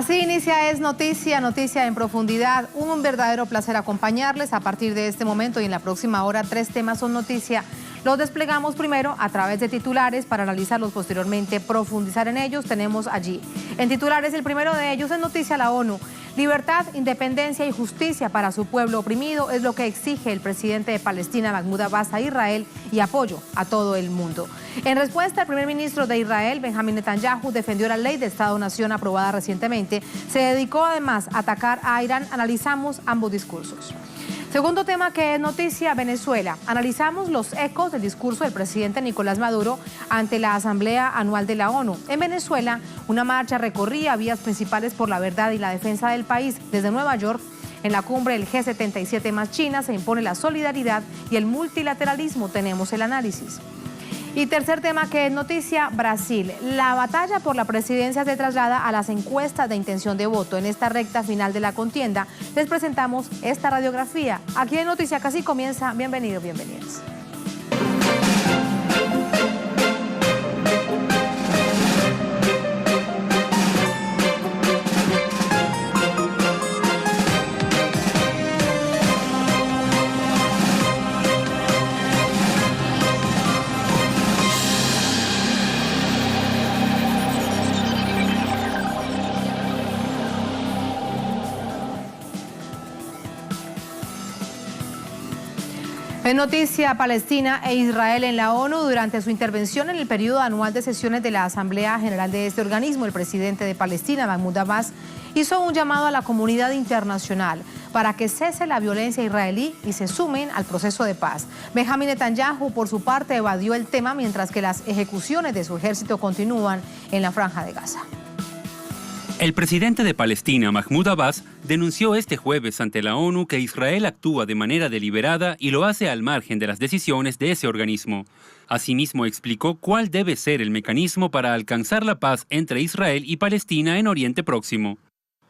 Así inicia Es Noticia, Noticia en Profundidad. Un verdadero placer acompañarles. A partir de este momento y en la próxima hora, 3 temas son noticia. Los desplegamos primero a través de titulares para analizarlos posteriormente, profundizar en ellos. Tenemos allí en titulares el primero de ellos es noticia la ONU. Libertad, independencia y justicia para su pueblo oprimido es lo que exige el presidente de Palestina, Mahmoud Abbas, a Israel y apoyo a todo el mundo. En respuesta, el primer ministro de Israel, Benjamín Netanyahu, defendió la ley de Estado-Nación aprobada recientemente. Se dedicó además a atacar a Irán. Analizamos ambos discursos. Segundo tema que es noticia, Venezuela. Analizamos los ecos del discurso del presidente Nicolás Maduro ante la Asamblea Anual de la ONU. En Venezuela, una marcha recorría vías principales por la verdad y la defensa del país. Desde Nueva York, en la cumbre del G77 más China, se impone la solidaridad y el multilateralismo. Tenemos el análisis. Y tercer tema que es noticia, Brasil. La batalla por la presidencia se traslada a las encuestas de intención de voto. En esta recta final de la contienda les presentamos esta radiografía. Aquí en Noticia Casi comienza. Bienvenidos, bienvenidas. En noticia, Palestina e Israel en la ONU. Durante su intervención en el periodo anual de sesiones de la Asamblea General de este organismo, el presidente de Palestina, Mahmoud Abbas, hizo un llamado a la comunidad internacional para que cese la violencia israelí y se sumen al proceso de paz. Benjamín Netanyahu, por su parte, evadió el tema mientras que las ejecuciones de su ejército continúan en la Franja de Gaza. El presidente de Palestina, Mahmoud Abbas, denunció este jueves ante la ONU que Israel actúa de manera deliberada y lo hace al margen de las decisiones de ese organismo. Asimismo, explicó cuál debe ser el mecanismo para alcanzar la paz entre Israel y Palestina en Oriente Próximo.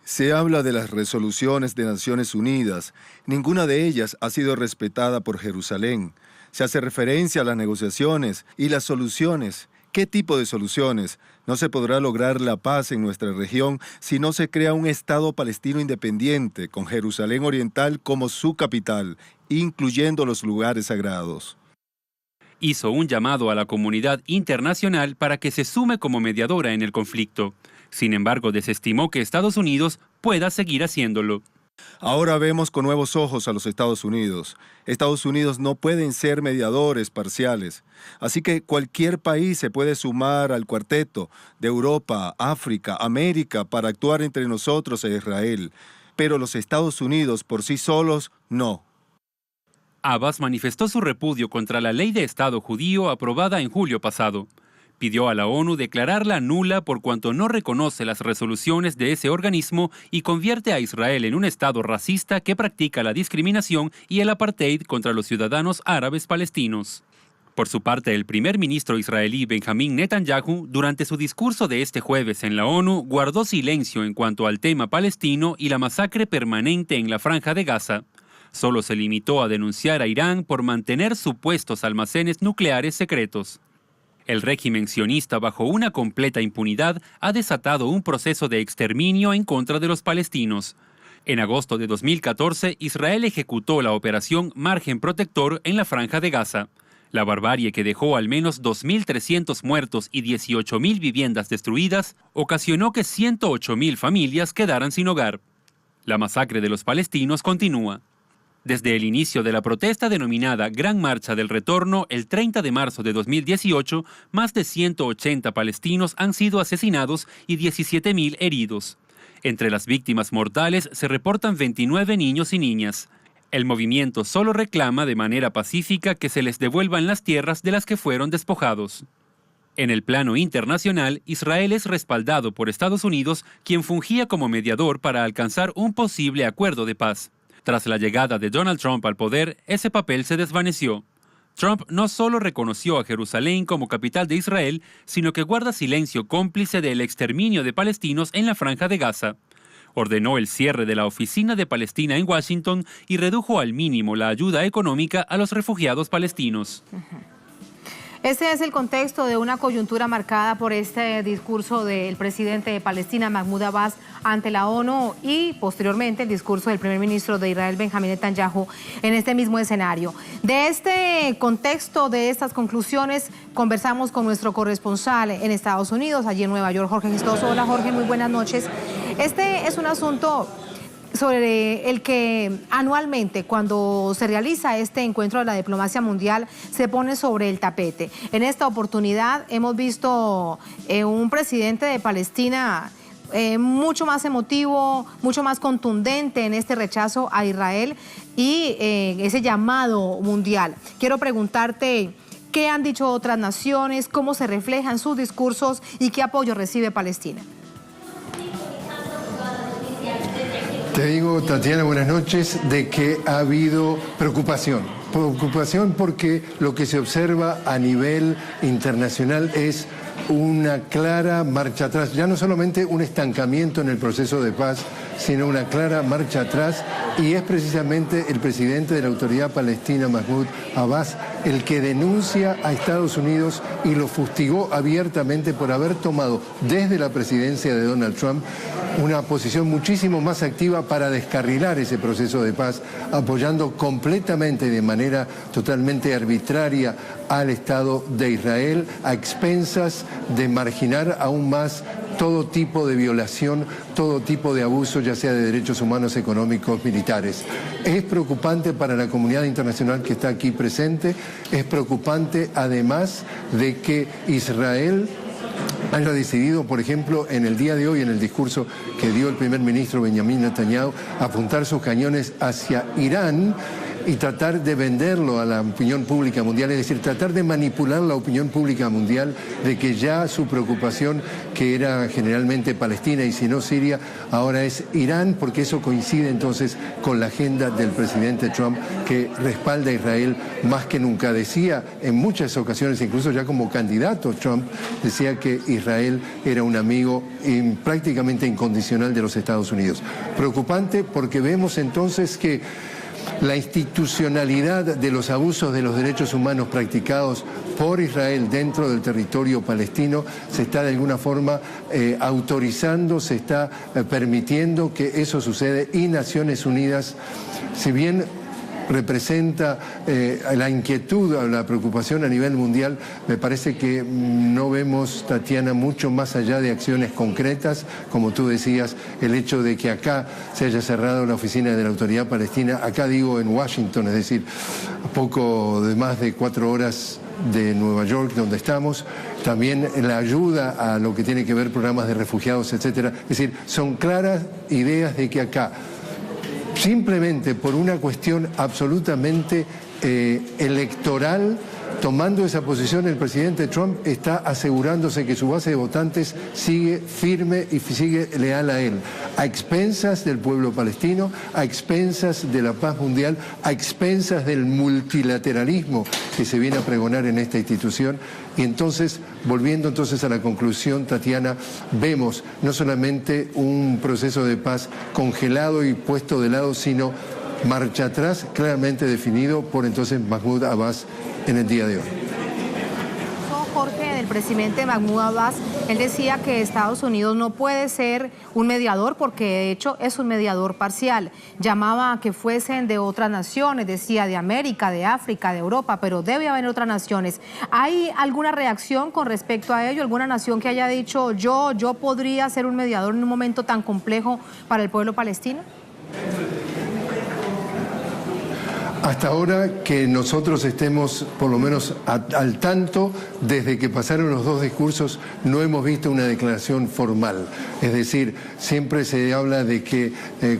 Se habla de las resoluciones de Naciones Unidas. Ninguna de ellas ha sido respetada por Jerusalén. Se hace referencia a las negociaciones y las soluciones. ¿Qué tipo de soluciones? No se podrá lograr la paz en nuestra región si no se crea un Estado palestino independiente, con Jerusalén Oriental como su capital, incluyendo los lugares sagrados. Hizo un llamado a la comunidad internacional para que se sume como mediadora en el conflicto. Sin embargo, desestimó que Estados Unidos pueda seguir haciéndolo. Ahora vemos con nuevos ojos a los Estados Unidos. Estados Unidos no pueden ser mediadores parciales. Así que cualquier país se puede sumar al cuarteto de Europa, África, América para actuar entre nosotros e Israel. Pero los Estados Unidos por sí solos, no. Abbas manifestó su repudio contra la ley de Estado judío aprobada en julio pasado. Pidió a la ONU declararla nula por cuanto no reconoce las resoluciones de ese organismo y convierte a Israel en un Estado racista que practica la discriminación y el apartheid contra los ciudadanos árabes palestinos. Por su parte, el primer ministro israelí Benjamín Netanyahu, durante su discurso de este jueves en la ONU, guardó silencio en cuanto al tema palestino y la masacre permanente en la Franja de Gaza. Solo se limitó a denunciar a Irán por mantener supuestos almacenes nucleares secretos. El régimen sionista, bajo una completa impunidad, ha desatado un proceso de exterminio en contra de los palestinos. En agosto de 2014, Israel ejecutó la operación Margen Protector en la Franja de Gaza. La barbarie, que dejó al menos 2.300 muertos y 18.000 viviendas destruidas, ocasionó que 108.000 familias quedaran sin hogar. La masacre de los palestinos continúa. Desde el inicio de la protesta denominada Gran Marcha del Retorno, el 30 de marzo de 2018, más de 180 palestinos han sido asesinados y 17.000 heridos. Entre las víctimas mortales se reportan 29 niños y niñas. El movimiento solo reclama de manera pacífica que se les devuelvan las tierras de las que fueron despojados. En el plano internacional, Israel es respaldado por Estados Unidos, quien fungía como mediador para alcanzar un posible acuerdo de paz. Tras la llegada de Donald Trump al poder, ese papel se desvaneció. Trump no solo reconoció a Jerusalén como capital de Israel, sino que guarda silencio cómplice del exterminio de palestinos en la Franja de Gaza. Ordenó el cierre de la oficina de Palestina en Washington y redujo al mínimo la ayuda económica a los refugiados palestinos. Este es el contexto de una coyuntura marcada por este discurso del presidente de Palestina, Mahmoud Abbas, ante la ONU y posteriormente el discurso del primer ministro de Israel, Benjamín Netanyahu, en este mismo escenario. De este contexto, de estas conclusiones, conversamos con nuestro corresponsal en Estados Unidos, allí en Nueva York, Jorge Gestoso. Hola Jorge, muy buenas noches. Este es un asunto sobre el que anualmente, cuando se realiza este encuentro de la diplomacia mundial, se pone sobre el tapete. En esta oportunidad hemos visto un presidente de Palestina mucho más emotivo, mucho más contundente en este rechazo a Israel y ese llamado mundial. Quiero preguntarte, ¿qué han dicho otras naciones? ¿Cómo se reflejan sus discursos y qué apoyo recibe Palestina? Te digo, Tatiana, buenas noches, de que ha habido preocupación. Preocupación porque lo que se observa a nivel internacional es una clara marcha atrás, ya no solamente un estancamiento en el proceso de paz, sino una clara marcha atrás, y es precisamente el presidente de la Autoridad Palestina, Mahmoud Abbas, el que denuncia a Estados Unidos y lo fustigó abiertamente por haber tomado desde la presidencia de Donald Trump una posición muchísimo más activa para descarrilar ese proceso de paz, apoyando completamente y de manera totalmente arbitraria al Estado de Israel, a expensas de marginar aún más todo tipo de violación, todo tipo de abuso, ya sea de derechos humanos, económicos, militares. Es preocupante para la comunidad internacional que está aquí presente, es preocupante además de que Israel haya decidido, por ejemplo, en el día de hoy, en el discurso que dio el primer ministro Benjamín Netanyahu, apuntar sus cañones hacia Irán y tratar de venderlo a la opinión pública mundial, es decir, tratar de manipular la opinión pública mundial de que ya su preocupación, que era generalmente Palestina y si no Siria, ahora es Irán, porque eso coincide entonces con la agenda del presidente Trump, que respalda a Israel más que nunca. Decía en muchas ocasiones, incluso ya como candidato Trump, decía que Israel era un amigo prácticamente incondicional de los Estados Unidos. Preocupante porque vemos entonces que la institucionalidad de los abusos de los derechos humanos practicados por Israel dentro del territorio palestino se está de alguna forma autorizando, se está permitiendo que eso sucede, y Naciones Unidas, si bien representa la inquietud o la preocupación a nivel mundial, me parece que no vemos, Tatiana, mucho más allá de acciones concretas, como tú decías, el hecho de que acá se haya cerrado la oficina de la Autoridad Palestina, acá digo en Washington, es decir, poco de más de 4 horas de Nueva York, donde estamos, también la ayuda a lo que tiene que ver programas de refugiados, etcétera. Es decir, son claras ideas de que acá, simplemente por una cuestión absolutamente electoral, tomando esa posición, el presidente Trump está asegurándose que su base de votantes sigue firme y sigue leal a él, a expensas del pueblo palestino, a expensas de la paz mundial, a expensas del multilateralismo que se viene a pregonar en esta institución. Y entonces, volviendo entonces a la conclusión, Tatiana, vemos no solamente un proceso de paz congelado y puesto de lado, sino marcha atrás claramente definido por entonces Mahmoud Abbas en el día de hoy. Jorge, del presidente Mahmoud Abbas, él decía que Estados Unidos no puede ser un mediador porque de hecho es un mediador parcial. Llamaba a que fuesen de otras naciones, decía de América, de África, de Europa, pero debe haber otras naciones. ¿Hay alguna reacción con respecto a ello? ¿Alguna nación que haya dicho yo podría ser un mediador en un momento tan complejo para el pueblo palestino? Hasta ahora que nosotros estemos por lo menos al tanto, desde que pasaron los 2 discursos, no hemos visto una declaración formal. Es decir, siempre se habla de que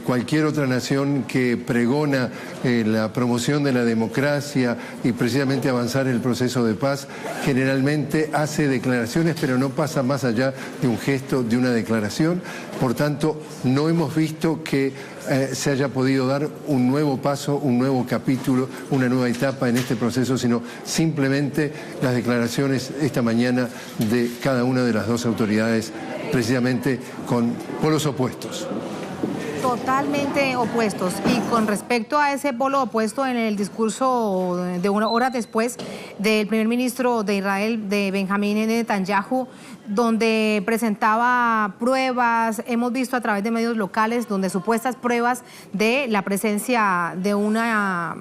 cualquier otra nación que pregona la promoción de la democracia y precisamente avanzar el proceso de paz, generalmente hace declaraciones, pero no pasa más allá de un gesto, de una declaración. Por tanto, no hemos visto que se haya podido dar un nuevo paso, un nuevo capítulo, una nueva etapa en este proceso, sino simplemente las declaraciones esta mañana de cada una de las 2 autoridades, precisamente con polos opuestos. totalmente opuestos. Y con respecto a ese polo opuesto, en el discurso de una hora después del primer ministro de Israel, de Benjamín Netanyahu, donde presentaba pruebas, hemos visto a través de medios locales, donde supuestas pruebas de la presencia de una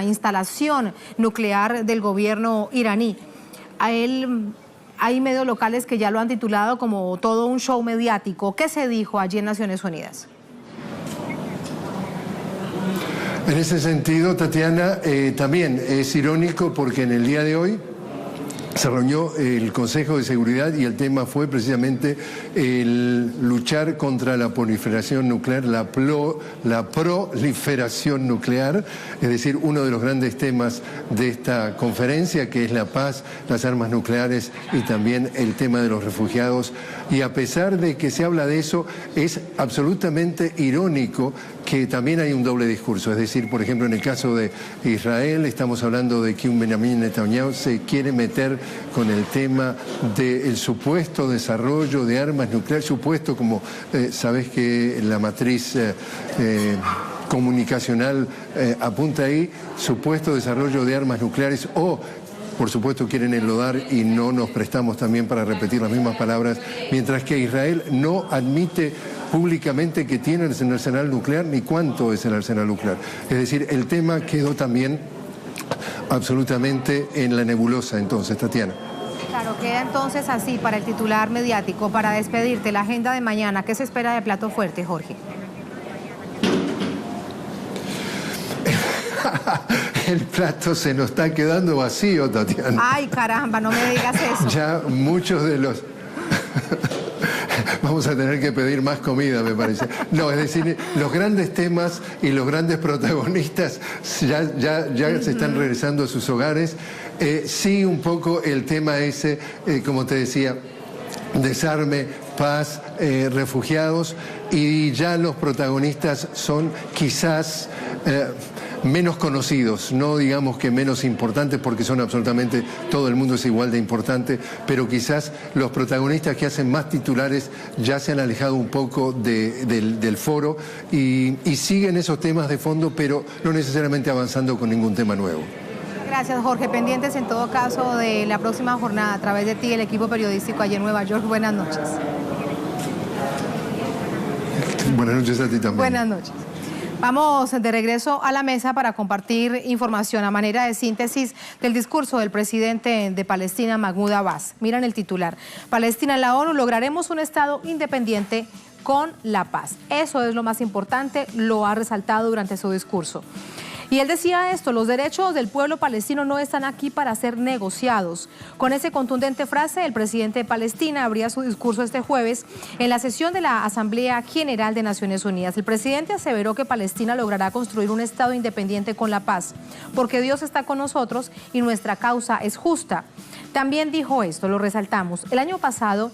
instalación nuclear del gobierno iraní. Hay medios locales que ya lo han titulado como todo un show mediático. ¿Qué se dijo allí en Naciones Unidas? En ese sentido, Tatiana, también es irónico porque en el día de hoy se reunió el Consejo de Seguridad y el tema fue precisamente el luchar contra la proliferación nuclear, la proliferación nuclear, es decir, uno de los grandes temas de esta conferencia, que es la paz, las armas nucleares y también el tema de los refugiados. Y a pesar de que se habla de eso, es absolutamente irónico que también hay un doble discurso. Es decir, por ejemplo, en el caso de Israel, estamos hablando de que un Benjamín Netanyahu se quiere meter con el tema del supuesto desarrollo de armas nucleares, supuesto, como sabes que la matriz comunicacional apunta ahí, supuesto desarrollo de armas nucleares o... Por supuesto quieren enlodar y no nos prestamos también para repetir las mismas palabras, mientras que Israel no admite públicamente que tiene el arsenal nuclear ni cuánto es el arsenal nuclear. Es decir, el tema quedó también absolutamente en la nebulosa entonces, Tatiana. Claro, queda entonces así para el titular mediático, para despedirte, la agenda de mañana. ¿Qué se espera de plato fuerte, Jorge? El plato se nos está quedando vacío, Tatiana. Ay, caramba, no me digas eso. Ya muchos de los... Vamos a tener que pedir más comida, me parece. No, es decir, los grandes temas y los grandes protagonistas ya se están regresando a sus hogares. Sí, un poco el tema ese, como te decía, desarme, paz, refugiados, y ya los protagonistas son quizás... menos conocidos, no digamos que menos importantes porque son absolutamente, todo el mundo es igual de importante, pero quizás los protagonistas que hacen más titulares ya se han alejado un poco del foro y siguen esos temas de fondo, pero no necesariamente avanzando con ningún tema nuevo. Gracias, Jorge. Pendientes en todo caso de la próxima jornada a través de ti, el equipo periodístico allí en Nueva York. Buenas noches. Buenas noches a ti también. Buenas noches. Vamos de regreso a la mesa para compartir información a manera de síntesis del discurso del presidente de Palestina, Mahmoud Abbas. Miren el titular: Palestina en la ONU, lograremos un Estado independiente con la paz. Eso es lo más importante, lo ha resaltado durante su discurso. Y él decía esto: los derechos del pueblo palestino no están aquí para ser negociados. Con esa contundente frase, el presidente de Palestina abría su discurso este jueves en la sesión de la Asamblea General de Naciones Unidas. El presidente aseveró que Palestina logrará construir un Estado independiente con la paz, porque Dios está con nosotros y nuestra causa es justa. También dijo esto, lo resaltamos: el año pasado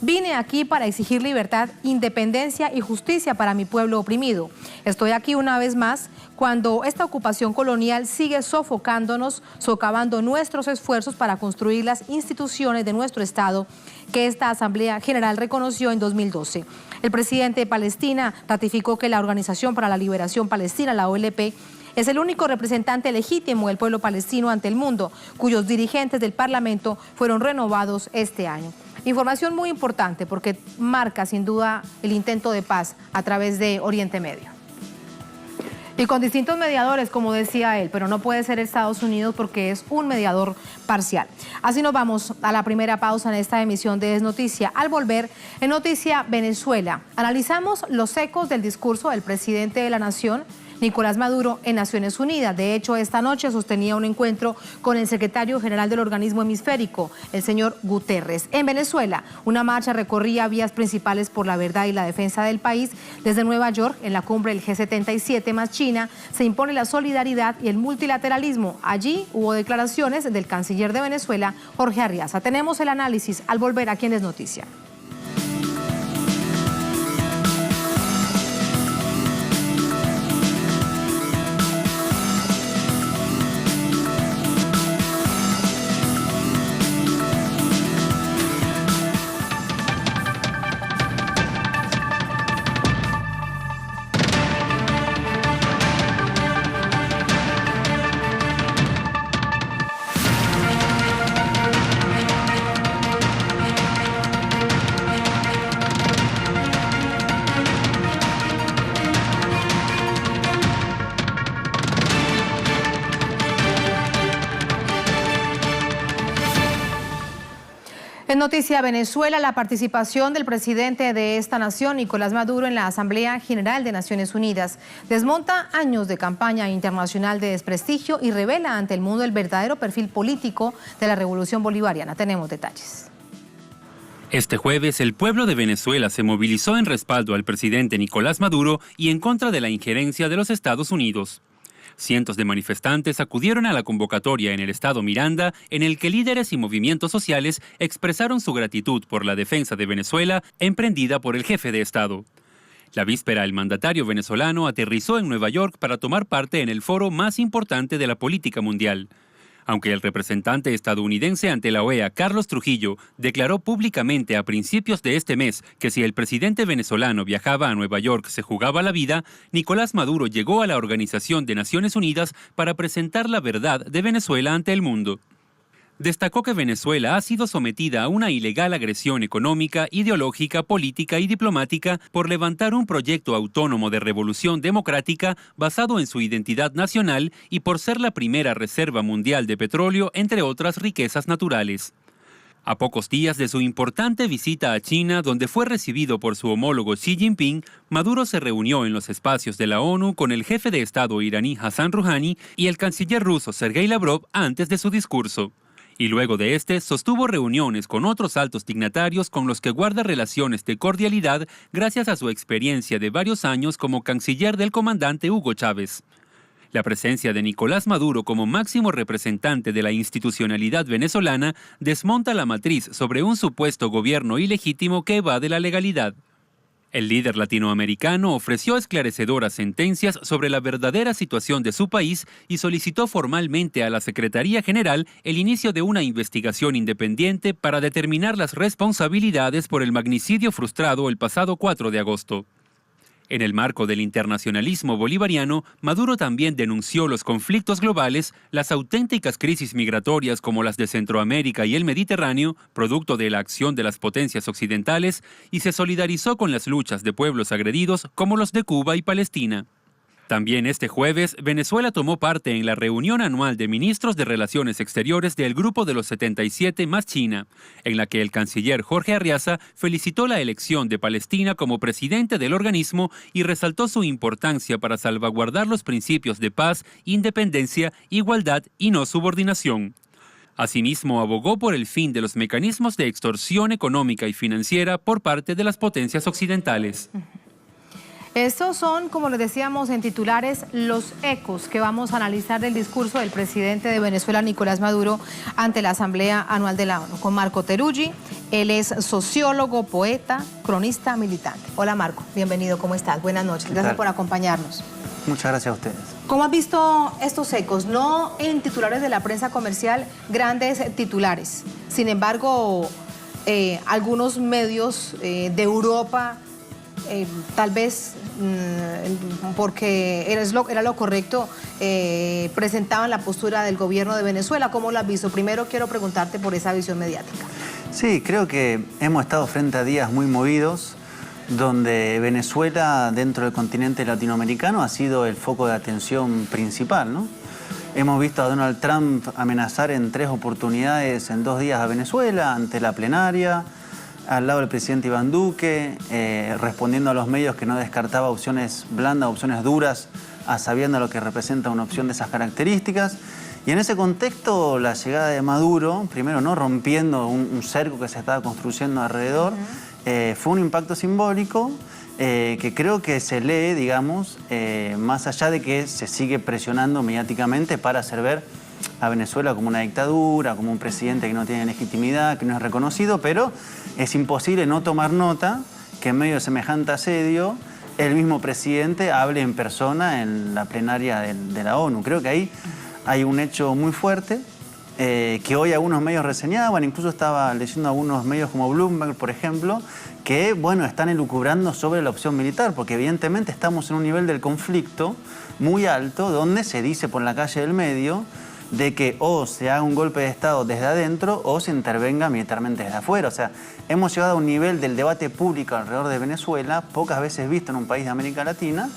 vine aquí para exigir libertad, independencia y justicia para mi pueblo oprimido. Estoy aquí una vez más cuando esta ocupación colonial sigue sofocándonos, socavando nuestros esfuerzos para construir las instituciones de nuestro Estado que esta Asamblea General reconoció en 2012. El presidente de Palestina ratificó que la Organización para la Liberación Palestina, la OLP, es el único representante legítimo del pueblo palestino ante el mundo, cuyos dirigentes del Parlamento fueron renovados este año. Información muy importante porque marca sin duda el intento de paz a través de Oriente Medio. Y con distintos mediadores, como decía él, pero no puede ser Estados Unidos porque es un mediador parcial. Así nos vamos a la primera pausa en esta emisión de Es Noticia. Al volver, en Noticia Venezuela, analizamos los ecos del discurso del presidente de la nación, Nicolás Maduro, en Naciones Unidas. De hecho, esta noche sostenía un encuentro con el secretario general del organismo hemisférico, el señor Guterres. En Venezuela, una marcha recorría vías principales por la verdad y la defensa del país. Desde Nueva York, en la cumbre del G77 más China, se impone la solidaridad y el multilateralismo. Allí hubo declaraciones del canciller de Venezuela, Jorge Arriaza. Tenemos el análisis al volver aquí en Es Noticia. En Noticia Venezuela, la participación del presidente de esta nación, Nicolás Maduro, en la Asamblea General de Naciones Unidas desmonta años de campaña internacional de desprestigio y revela ante el mundo el verdadero perfil político de la revolución bolivariana. Tenemos detalles. Este jueves, el pueblo de Venezuela se movilizó en respaldo al presidente Nicolás Maduro y en contra de la injerencia de los Estados Unidos. Cientos de manifestantes acudieron a la convocatoria en el estado Miranda, en el que líderes y movimientos sociales expresaron su gratitud por la defensa de Venezuela emprendida por el jefe de Estado. La víspera, el mandatario venezolano aterrizó en Nueva York para tomar parte en el foro más importante de la política mundial. Aunque el representante estadounidense ante la OEA, Carlos Trujillo, declaró públicamente a principios de este mes que si el presidente venezolano viajaba a Nueva York se jugaba la vida, Nicolás Maduro llegó a la Organización de Naciones Unidas para presentar la verdad de Venezuela ante el mundo. Destacó que Venezuela ha sido sometida a una ilegal agresión económica, ideológica, política y diplomática por levantar un proyecto autónomo de revolución democrática basado en su identidad nacional y por ser la primera reserva mundial de petróleo, entre otras riquezas naturales. A pocos días de su importante visita a China, donde fue recibido por su homólogo Xi Jinping, Maduro se reunió en los espacios de la ONU con el jefe de Estado iraní Hassan Rouhani y el canciller ruso Sergei Lavrov antes de su discurso. Y luego de este, sostuvo reuniones con otros altos dignatarios con los que guarda relaciones de cordialidad gracias a su experiencia de varios años como canciller del comandante Hugo Chávez. La presencia de Nicolás Maduro como máximo representante de la institucionalidad venezolana desmonta la matriz sobre un supuesto gobierno ilegítimo que evade la legalidad. El líder latinoamericano ofreció esclarecedoras sentencias sobre la verdadera situación de su país y solicitó formalmente a la Secretaría General el inicio de una investigación independiente para determinar las responsabilidades por el magnicidio frustrado el pasado 4 de agosto. En el marco del internacionalismo bolivariano, Maduro también denunció los conflictos globales, las auténticas crisis migratorias como las de Centroamérica y el Mediterráneo, producto de la acción de las potencias occidentales, y se solidarizó con las luchas de pueblos agredidos como los de Cuba y Palestina. También este jueves, Venezuela tomó parte en la reunión anual de ministros de Relaciones Exteriores del Grupo de los 77 más China, en la que el canciller Jorge Arriaza felicitó la elección de Palestina como presidente del organismo y resaltó su importancia para salvaguardar los principios de paz, independencia, igualdad y no subordinación. Asimismo, abogó por el fin de los mecanismos de extorsión económica y financiera por parte de las potencias occidentales. Estos son, como les decíamos en titulares, los ecos que vamos a analizar del discurso del presidente de Venezuela, Nicolás Maduro, ante la Asamblea Anual de la ONU, con Marco Teruggi. Él es sociólogo, poeta, cronista, militante. Hola Marco, bienvenido, ¿cómo estás? Buenas noches, gracias por acompañarnos. Muchas gracias a ustedes. ¿Cómo has visto estos ecos? No en titulares de la prensa comercial, grandes titulares. Sin embargo, algunos medios de Europa, tal vez porque era lo correcto, presentaban la postura del gobierno de Venezuela. ¿Cómo lo has visto? Primero quiero preguntarte por esa visión mediática. Sí, creo que hemos estado frente a días muy movidos, donde Venezuela, dentro del continente latinoamericano, ha sido el foco de atención principal, ¿no? Hemos visto a Donald Trump amenazar en 3 oportunidades en 2 días a Venezuela, ante la plenaria, al lado del presidente Iván Duque, respondiendo a los medios que no descartaba opciones blandas, opciones duras, a sabiendo lo que representa una opción de esas características. Y en ese contexto, la llegada de Maduro, primero no rompiendo un cerco que se estaba construyendo alrededor, fue un impacto simbólico que creo que se lee, digamos, más allá de que se sigue presionando mediáticamente para hacer ver a Venezuela como una dictadura, como un presidente que no tiene legitimidad, que no es reconocido, pero es imposible no tomar nota que en medio de semejante asedio el mismo presidente hable en persona en la plenaria de la ONU. Creo que ahí hay un hecho muy fuerte que hoy algunos medios reseñaban, incluso estaba leyendo algunos medios como Bloomberg, por ejemplo, que, bueno, están elucubrando sobre la opción militar, porque evidentemente estamos en un nivel del conflicto muy alto, donde se dice por la calle del medio de que o se haga un golpe de Estado desde adentro o se intervenga militarmente desde afuera. O sea, hemos llegado a un nivel del debate público alrededor de Venezuela, pocas veces visto en un país de América Latina,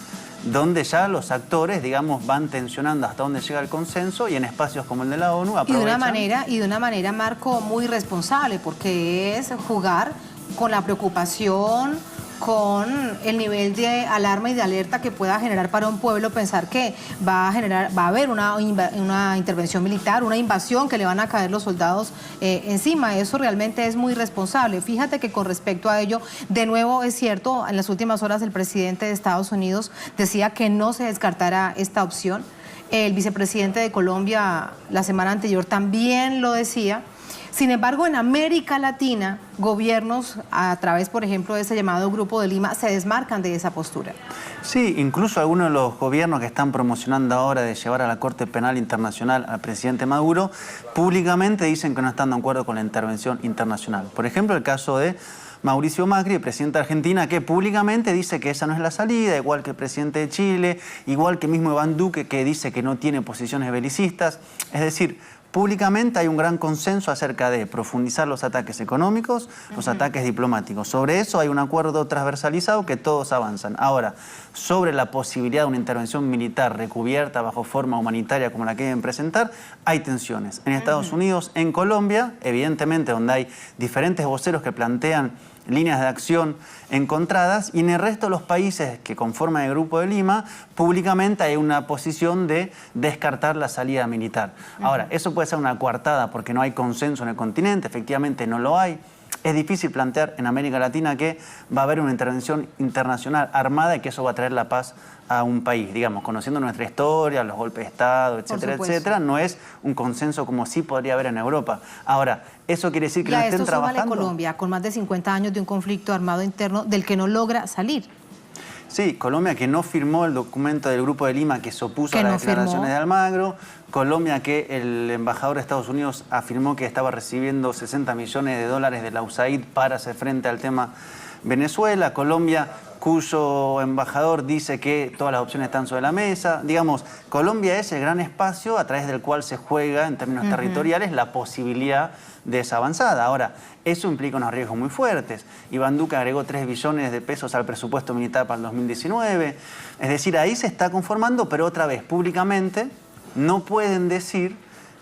donde ya los actores, digamos, van tensionando hasta donde llega el consenso y en espacios como el de la ONU aprovechan. Y de una manera, Marco, muy responsable, porque es jugar con la preocupación, con el nivel de alarma y de alerta que pueda generar para un pueblo pensar que va a haber una intervención militar, una invasión, que le van a caer los soldados encima. Eso realmente es muy responsable. Fíjate que con respecto a ello, de nuevo es cierto, en las últimas horas el presidente de Estados Unidos decía que no se descartara esta opción. El vicepresidente de Colombia la semana anterior también lo decía. Sin embargo, en América Latina, gobiernos, a través, por ejemplo, de ese llamado Grupo de Lima, se desmarcan de esa postura. Sí, incluso algunos de los gobiernos que están promocionando ahora de llevar a la Corte Penal Internacional al presidente Maduro, públicamente dicen que no están de acuerdo con la intervención internacional. Por ejemplo, el caso de Mauricio Macri, el presidente de Argentina, que públicamente dice que esa no es la salida, igual que el presidente de Chile, igual que mismo Iván Duque, que dice que no tiene posiciones belicistas. Es decir, públicamente hay un gran consenso acerca de profundizar los ataques económicos, los ataques diplomáticos. Sobre eso hay un acuerdo transversalizado que todos avanzan. Ahora, sobre la posibilidad de una intervención militar recubierta bajo forma humanitaria como la que deben presentar, hay tensiones. En Estados Unidos, en Colombia, evidentemente donde hay diferentes voceros que plantean líneas de acción encontradas, y en el resto de los países que conforman el Grupo de Lima, públicamente hay una posición de descartar la salida militar. Ahora, eso puede ser una coartada porque no hay consenso en el continente, efectivamente no lo hay. Es difícil plantear en América Latina que va a haber una intervención internacional armada y que eso va a traer la paz a un país. Digamos, conociendo nuestra historia, los golpes de Estado, etcétera, etcétera, no es un consenso como sí podría haber en Europa. Ahora, ¿eso quiere decir que no estén trabajando? Colombia, con más de 50 años de un conflicto armado interno del que no logra salir. Sí, Colombia que no firmó el documento del Grupo de Lima que se opuso a las declaraciones de Almagro. Colombia que el embajador de Estados Unidos afirmó que estaba recibiendo 60 millones de dólares de la USAID para hacer frente al tema Venezuela. Colombia cuyo embajador dice que todas las opciones están sobre la mesa. Digamos, Colombia es el gran espacio a través del cual se juega en términos territoriales la posibilidad de esa avanzada. Ahora, eso implica unos riesgos muy fuertes. Iván Duque agregó 3 billones de pesos al presupuesto militar para el 2019. Es decir, ahí se está conformando, pero otra vez, públicamente, no pueden decir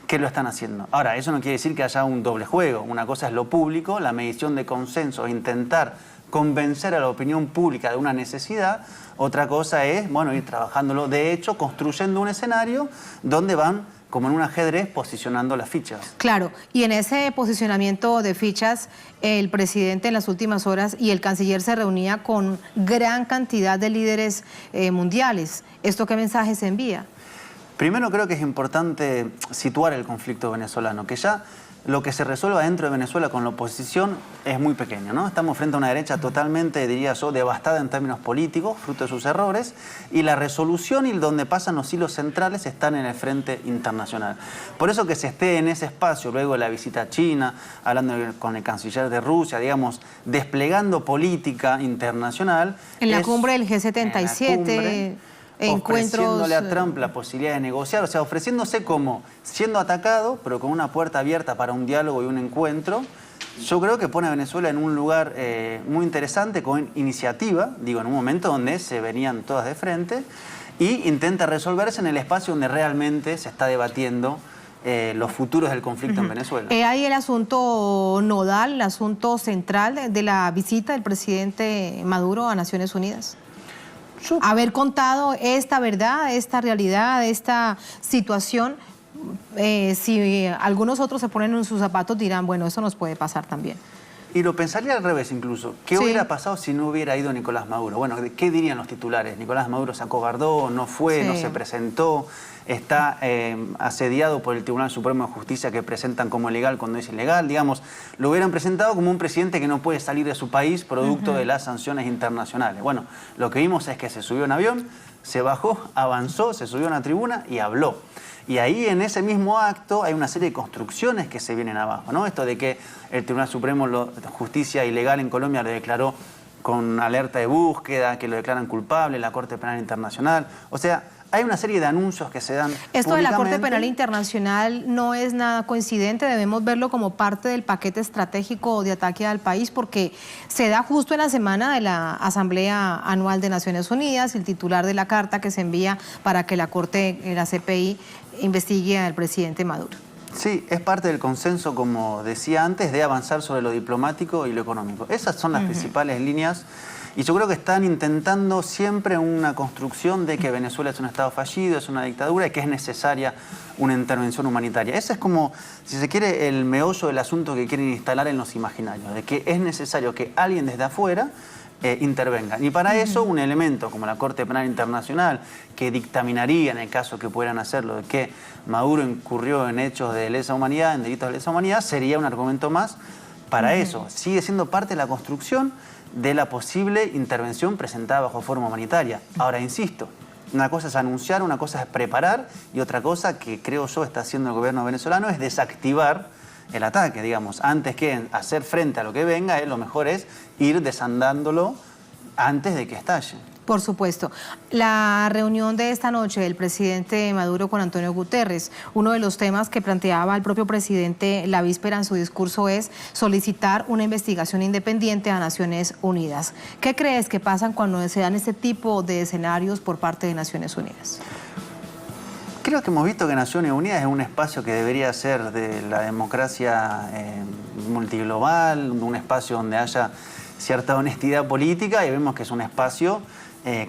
que lo están haciendo. Ahora, eso no quiere decir que haya un doble juego. Una cosa es lo público, la medición de consenso, intentar convencer a la opinión pública de una necesidad. Otra cosa es, bueno, ir trabajándolo. De hecho, construyendo un escenario donde van, como en un ajedrez, posicionando las fichas. Claro, y en ese posicionamiento de fichas, el presidente en las últimas horas y el canciller se reunía con gran cantidad de líderes mundiales. ¿Esto qué mensaje se envía? Primero creo que es importante situar el conflicto venezolano, que ya lo que se resuelva dentro de Venezuela con la oposición es muy pequeño, ¿no? Estamos frente a una derecha totalmente, diría yo, devastada en términos políticos, fruto de sus errores, y la resolución y donde pasan los hilos centrales están en el frente internacional. Por eso que se esté en ese espacio, luego de la visita a China, hablando con el canciller de Rusia, digamos, desplegando política internacional. En la cumbre del G77... ofreciéndole a Trump la posibilidad de negociar, o sea, ofreciéndose como siendo atacado, pero con una puerta abierta para un diálogo y un encuentro. Yo creo que pone a Venezuela en un lugar muy interesante, con iniciativa, digo, en un momento donde se venían todas de frente, y intenta resolverse en el espacio donde realmente se está debatiendo los futuros del conflicto en Venezuela. Hay el asunto nodal, el asunto central de la visita del presidente Maduro a Naciones Unidas. Haber contado esta verdad, esta realidad, esta situación, si algunos otros se ponen en sus zapatos dirán, bueno, eso nos puede pasar también. Y lo pensaría al revés incluso. ¿Qué hubiera pasado si no hubiera ido Nicolás Maduro? Bueno, ¿qué dirían los titulares? Nicolás Maduro se acobardó, no fue, no se presentó, está asediado por el Tribunal Supremo de Justicia que presentan como ilegal cuando es ilegal. Digamos, lo hubieran presentado como un presidente que no puede salir de su país producto de las sanciones internacionales. Bueno, lo que vimos es que se subió a un avión, se bajó, avanzó, se subió a una tribuna y habló. Y ahí en ese mismo acto hay una serie de construcciones que se vienen abajo, ¿no? Esto de que el Tribunal Supremo de Justicia ilegal en Colombia le declaró con alerta de búsqueda, que lo declaran culpable, la Corte Penal Internacional. O sea, hay una serie de anuncios que se dan Esto de la Corte públicamente. Penal Internacional no es nada coincidente, debemos verlo como parte del paquete estratégico de ataque al país, porque se da justo en la semana de la Asamblea Anual de Naciones Unidas, el titular de la carta que se envía para que la Corte, la CPI, investigue al presidente Maduro. Sí, es parte del consenso, como decía antes, de avanzar sobre lo diplomático y lo económico. Esas son las principales líneas. Y yo creo que están intentando siempre una construcción de que Venezuela es un Estado fallido, es una dictadura y que es necesaria una intervención humanitaria. Ese es como, si se quiere, el meollo del asunto que quieren instalar en los imaginarios, de que es necesario que alguien desde afuera intervenga. Y para eso un elemento como la Corte Penal Internacional, que dictaminaría en el caso que pudieran hacerlo, de que Maduro incurrió en hechos de lesa humanidad, en delitos de lesa humanidad, sería un argumento más para eso. Sigue siendo parte de la construcción de la posible intervención presentada bajo forma humanitaria. Ahora, insisto, una cosa es anunciar, una cosa es preparar, y otra cosa que creo yo está haciendo el gobierno venezolano es desactivar el ataque, digamos. Antes que hacer frente a lo que venga, lo mejor es ir desandándolo antes de que estalle. Por supuesto. La reunión de esta noche del presidente Maduro con Antonio Guterres, uno de los temas que planteaba el propio presidente la víspera en su discurso es solicitar una investigación independiente a Naciones Unidas. ¿Qué crees que pasan cuando se dan este tipo de escenarios por parte de Naciones Unidas? Creo que hemos visto que Naciones Unidas es un espacio que debería ser de la democracia multiglobal, un espacio donde haya cierta honestidad política, y vemos que es un espacio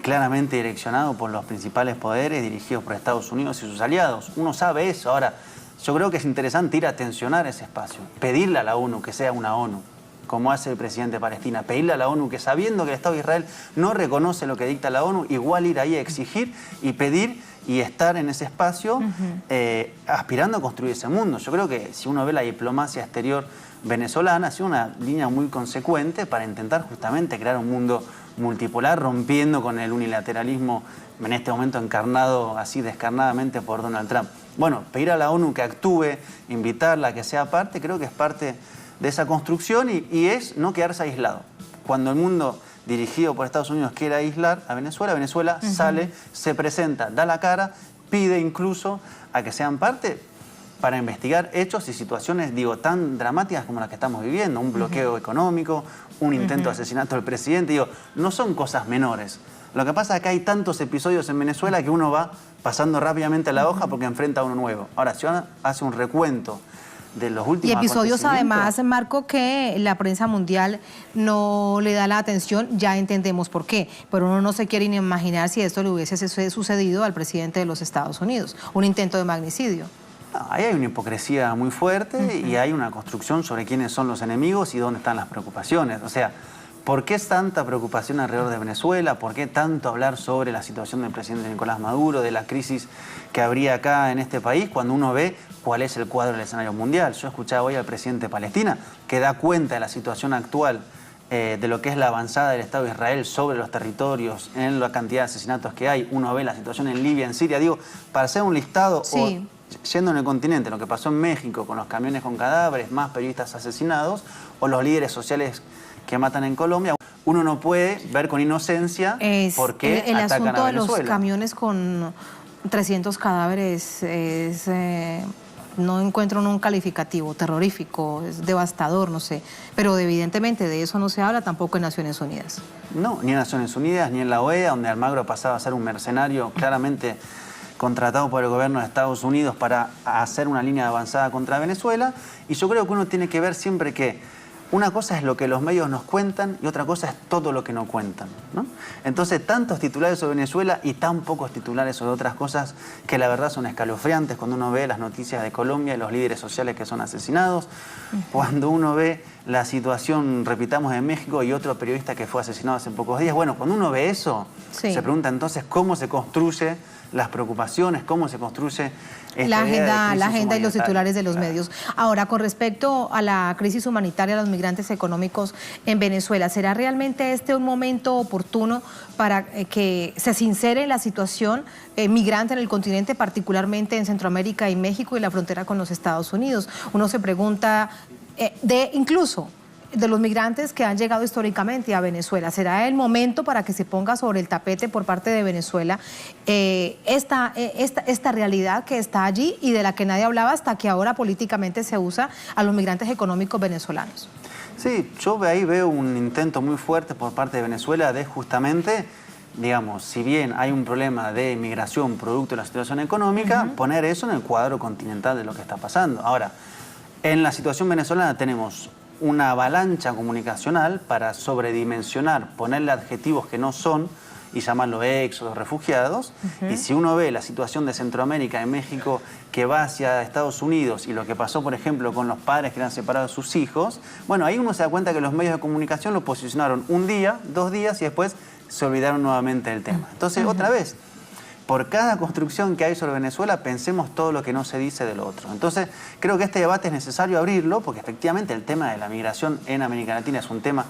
claramente direccionado por los principales poderes dirigidos por Estados Unidos y sus aliados. Uno sabe eso. Ahora, yo creo que es interesante ir a tensionar ese espacio, pedirle a la ONU que sea una ONU, como hace el presidente de Palestina, pedirle a la ONU que, sabiendo que el Estado de Israel no reconoce lo que dicta la ONU, igual ir ahí a exigir y pedir y estar en ese espacio aspirando a construir ese mundo. Yo creo que si uno ve la diplomacia exterior venezolana, ha sido una línea muy consecuente para intentar justamente crear un mundo multipolar, rompiendo con el unilateralismo en este momento encarnado así descarnadamente por Donald Trump. Bueno, pedir a la ONU que actúe, invitarla a que sea parte, creo que es parte de esa construcción y es no quedarse aislado. Cuando el mundo dirigido por Estados Unidos quiere aislar a Venezuela, Venezuela sale, se presenta, da la cara, pide incluso a que sean parte para investigar hechos y situaciones, digo, tan dramáticas como las que estamos viviendo, un bloqueo económico, un intento de asesinato del presidente, digo, no son cosas menores. Lo que pasa es que hay tantos episodios en Venezuela que uno va pasando rápidamente a la hoja porque enfrenta a uno nuevo. Ahora, si uno hace un recuento de los últimos y episodios además, acontecimientos, Marco, que la prensa mundial no le da la atención, ya entendemos por qué, pero uno no se quiere ni imaginar si esto le hubiese sucedido al presidente de los Estados Unidos, un intento de magnicidio. Ahí hay una hipocresía muy fuerte y hay una construcción sobre quiénes son los enemigos y dónde están las preocupaciones. O sea, ¿por qué es tanta preocupación alrededor de Venezuela? ¿Por qué tanto hablar sobre la situación del presidente Nicolás Maduro, de la crisis que habría acá en este país, cuando uno ve cuál es el cuadro del escenario mundial? Yo escuchaba hoy al presidente de Palestina que da cuenta de la situación actual de lo que es la avanzada del Estado de Israel sobre los territorios, en la cantidad de asesinatos que hay. Uno ve la situación en Libia, en Siria. Digo, para hacer un listado, sí, yendo en el continente, lo que pasó en México con los camiones con cadáveres, más periodistas asesinados, o los líderes sociales que matan en Colombia, uno no puede ver con inocencia por qué el atacan asunto a de Venezuela. los camiones con 300 cadáveres es, no encuentro un calificativo, terrorífico, es devastador, no sé, pero evidentemente de eso no se habla tampoco en Naciones Unidas. No, ni en Naciones Unidas, ni en la OEA, donde Almagro pasaba a ser un mercenario claramente contratado por el gobierno de Estados Unidos para hacer una línea de avanzada contra Venezuela. Y yo creo que uno tiene que ver siempre que una cosa es lo que los medios nos cuentan y otra cosa es todo lo que no cuentan, ¿no? Entonces, tantos titulares sobre Venezuela y tan pocos titulares sobre otras cosas que la verdad son escalofriantes cuando uno ve las noticias de Colombia y los líderes sociales que son asesinados, cuando uno ve la situación, repitamos, en México y otro periodista que fue asesinado hace pocos días. Bueno, cuando uno ve eso, se pregunta entonces cómo se construye las preocupaciones, cómo se construye la agenda y los titulares de los medios. Ahora, con respecto a la crisis humanitaria, a los migrantes económicos en Venezuela, ¿será realmente este un momento oportuno para que se sincere la situación migrante en el continente, particularmente en Centroamérica y México y la frontera con los Estados Unidos? Uno se pregunta, incluso de los migrantes que han llegado históricamente a Venezuela. ¿Será el momento para que se ponga sobre el tapete por parte de Venezuela esta realidad que está allí y de la que nadie hablaba hasta que ahora políticamente se usa a los migrantes económicos venezolanos? Sí, yo ahí veo un intento muy fuerte por parte de Venezuela de justamente, digamos, si bien hay un problema de migración producto de la situación económica, poner eso en el cuadro continental de lo que está pasando. Ahora, en la situación venezolana tenemos una avalancha comunicacional para sobredimensionar, ponerle adjetivos que no son y llamarlo éxodos, refugiados. Y si uno ve la situación de Centroamérica y México que va hacia Estados Unidos y lo que pasó, por ejemplo, con los padres que eran separados de sus hijos, bueno, ahí uno se da cuenta que los medios de comunicación lo posicionaron un día, 2 días y después se olvidaron nuevamente del tema. Entonces, otra vez, por cada construcción que hay sobre Venezuela, pensemos todo lo que no se dice del otro. Entonces, creo que este debate es necesario abrirlo, porque efectivamente el tema de la migración en América Latina es un tema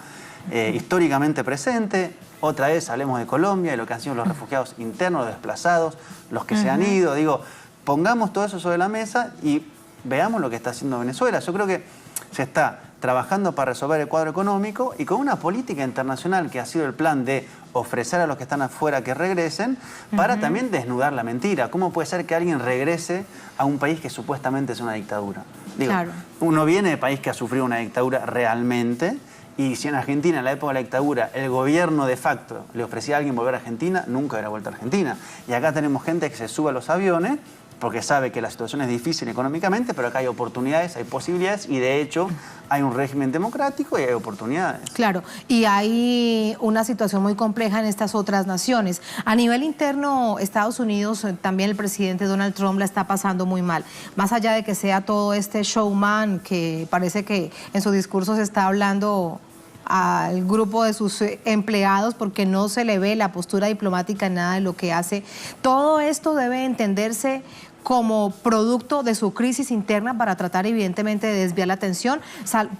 históricamente presente. Otra vez hablemos de Colombia y lo que han sido los refugiados internos, los desplazados, los que se han ido. Digo, pongamos todo eso sobre la mesa y veamos lo que está haciendo Venezuela. Yo creo que se está trabajando para resolver el cuadro económico y con una política internacional que ha sido el plan de ofrecer a los que están afuera que regresen para también desnudar la mentira. ¿Cómo puede ser que alguien regrese a un país que supuestamente es una dictadura? Digo, claro. Uno viene de país que ha sufrido una dictadura realmente. Y si en Argentina, en la época de la dictadura, el gobierno de facto le ofrecía a alguien volver a Argentina, nunca hubiera vuelto a Argentina. Y acá tenemos gente que se sube a los aviones porque sabe que la situación es difícil económicamente, pero acá hay oportunidades, hay posibilidades y de hecho hay un régimen democrático y hay oportunidades. Claro, y hay una situación muy compleja en estas otras naciones. A nivel interno, Estados Unidos, también el presidente Donald Trump la está pasando muy mal. Más allá de que sea todo este showman que parece que en su discurso se está hablando al grupo de sus empleados porque no se le ve la postura diplomática en nada de lo que hace. Todo esto debe entenderse como producto de su crisis interna para tratar evidentemente de desviar la atención.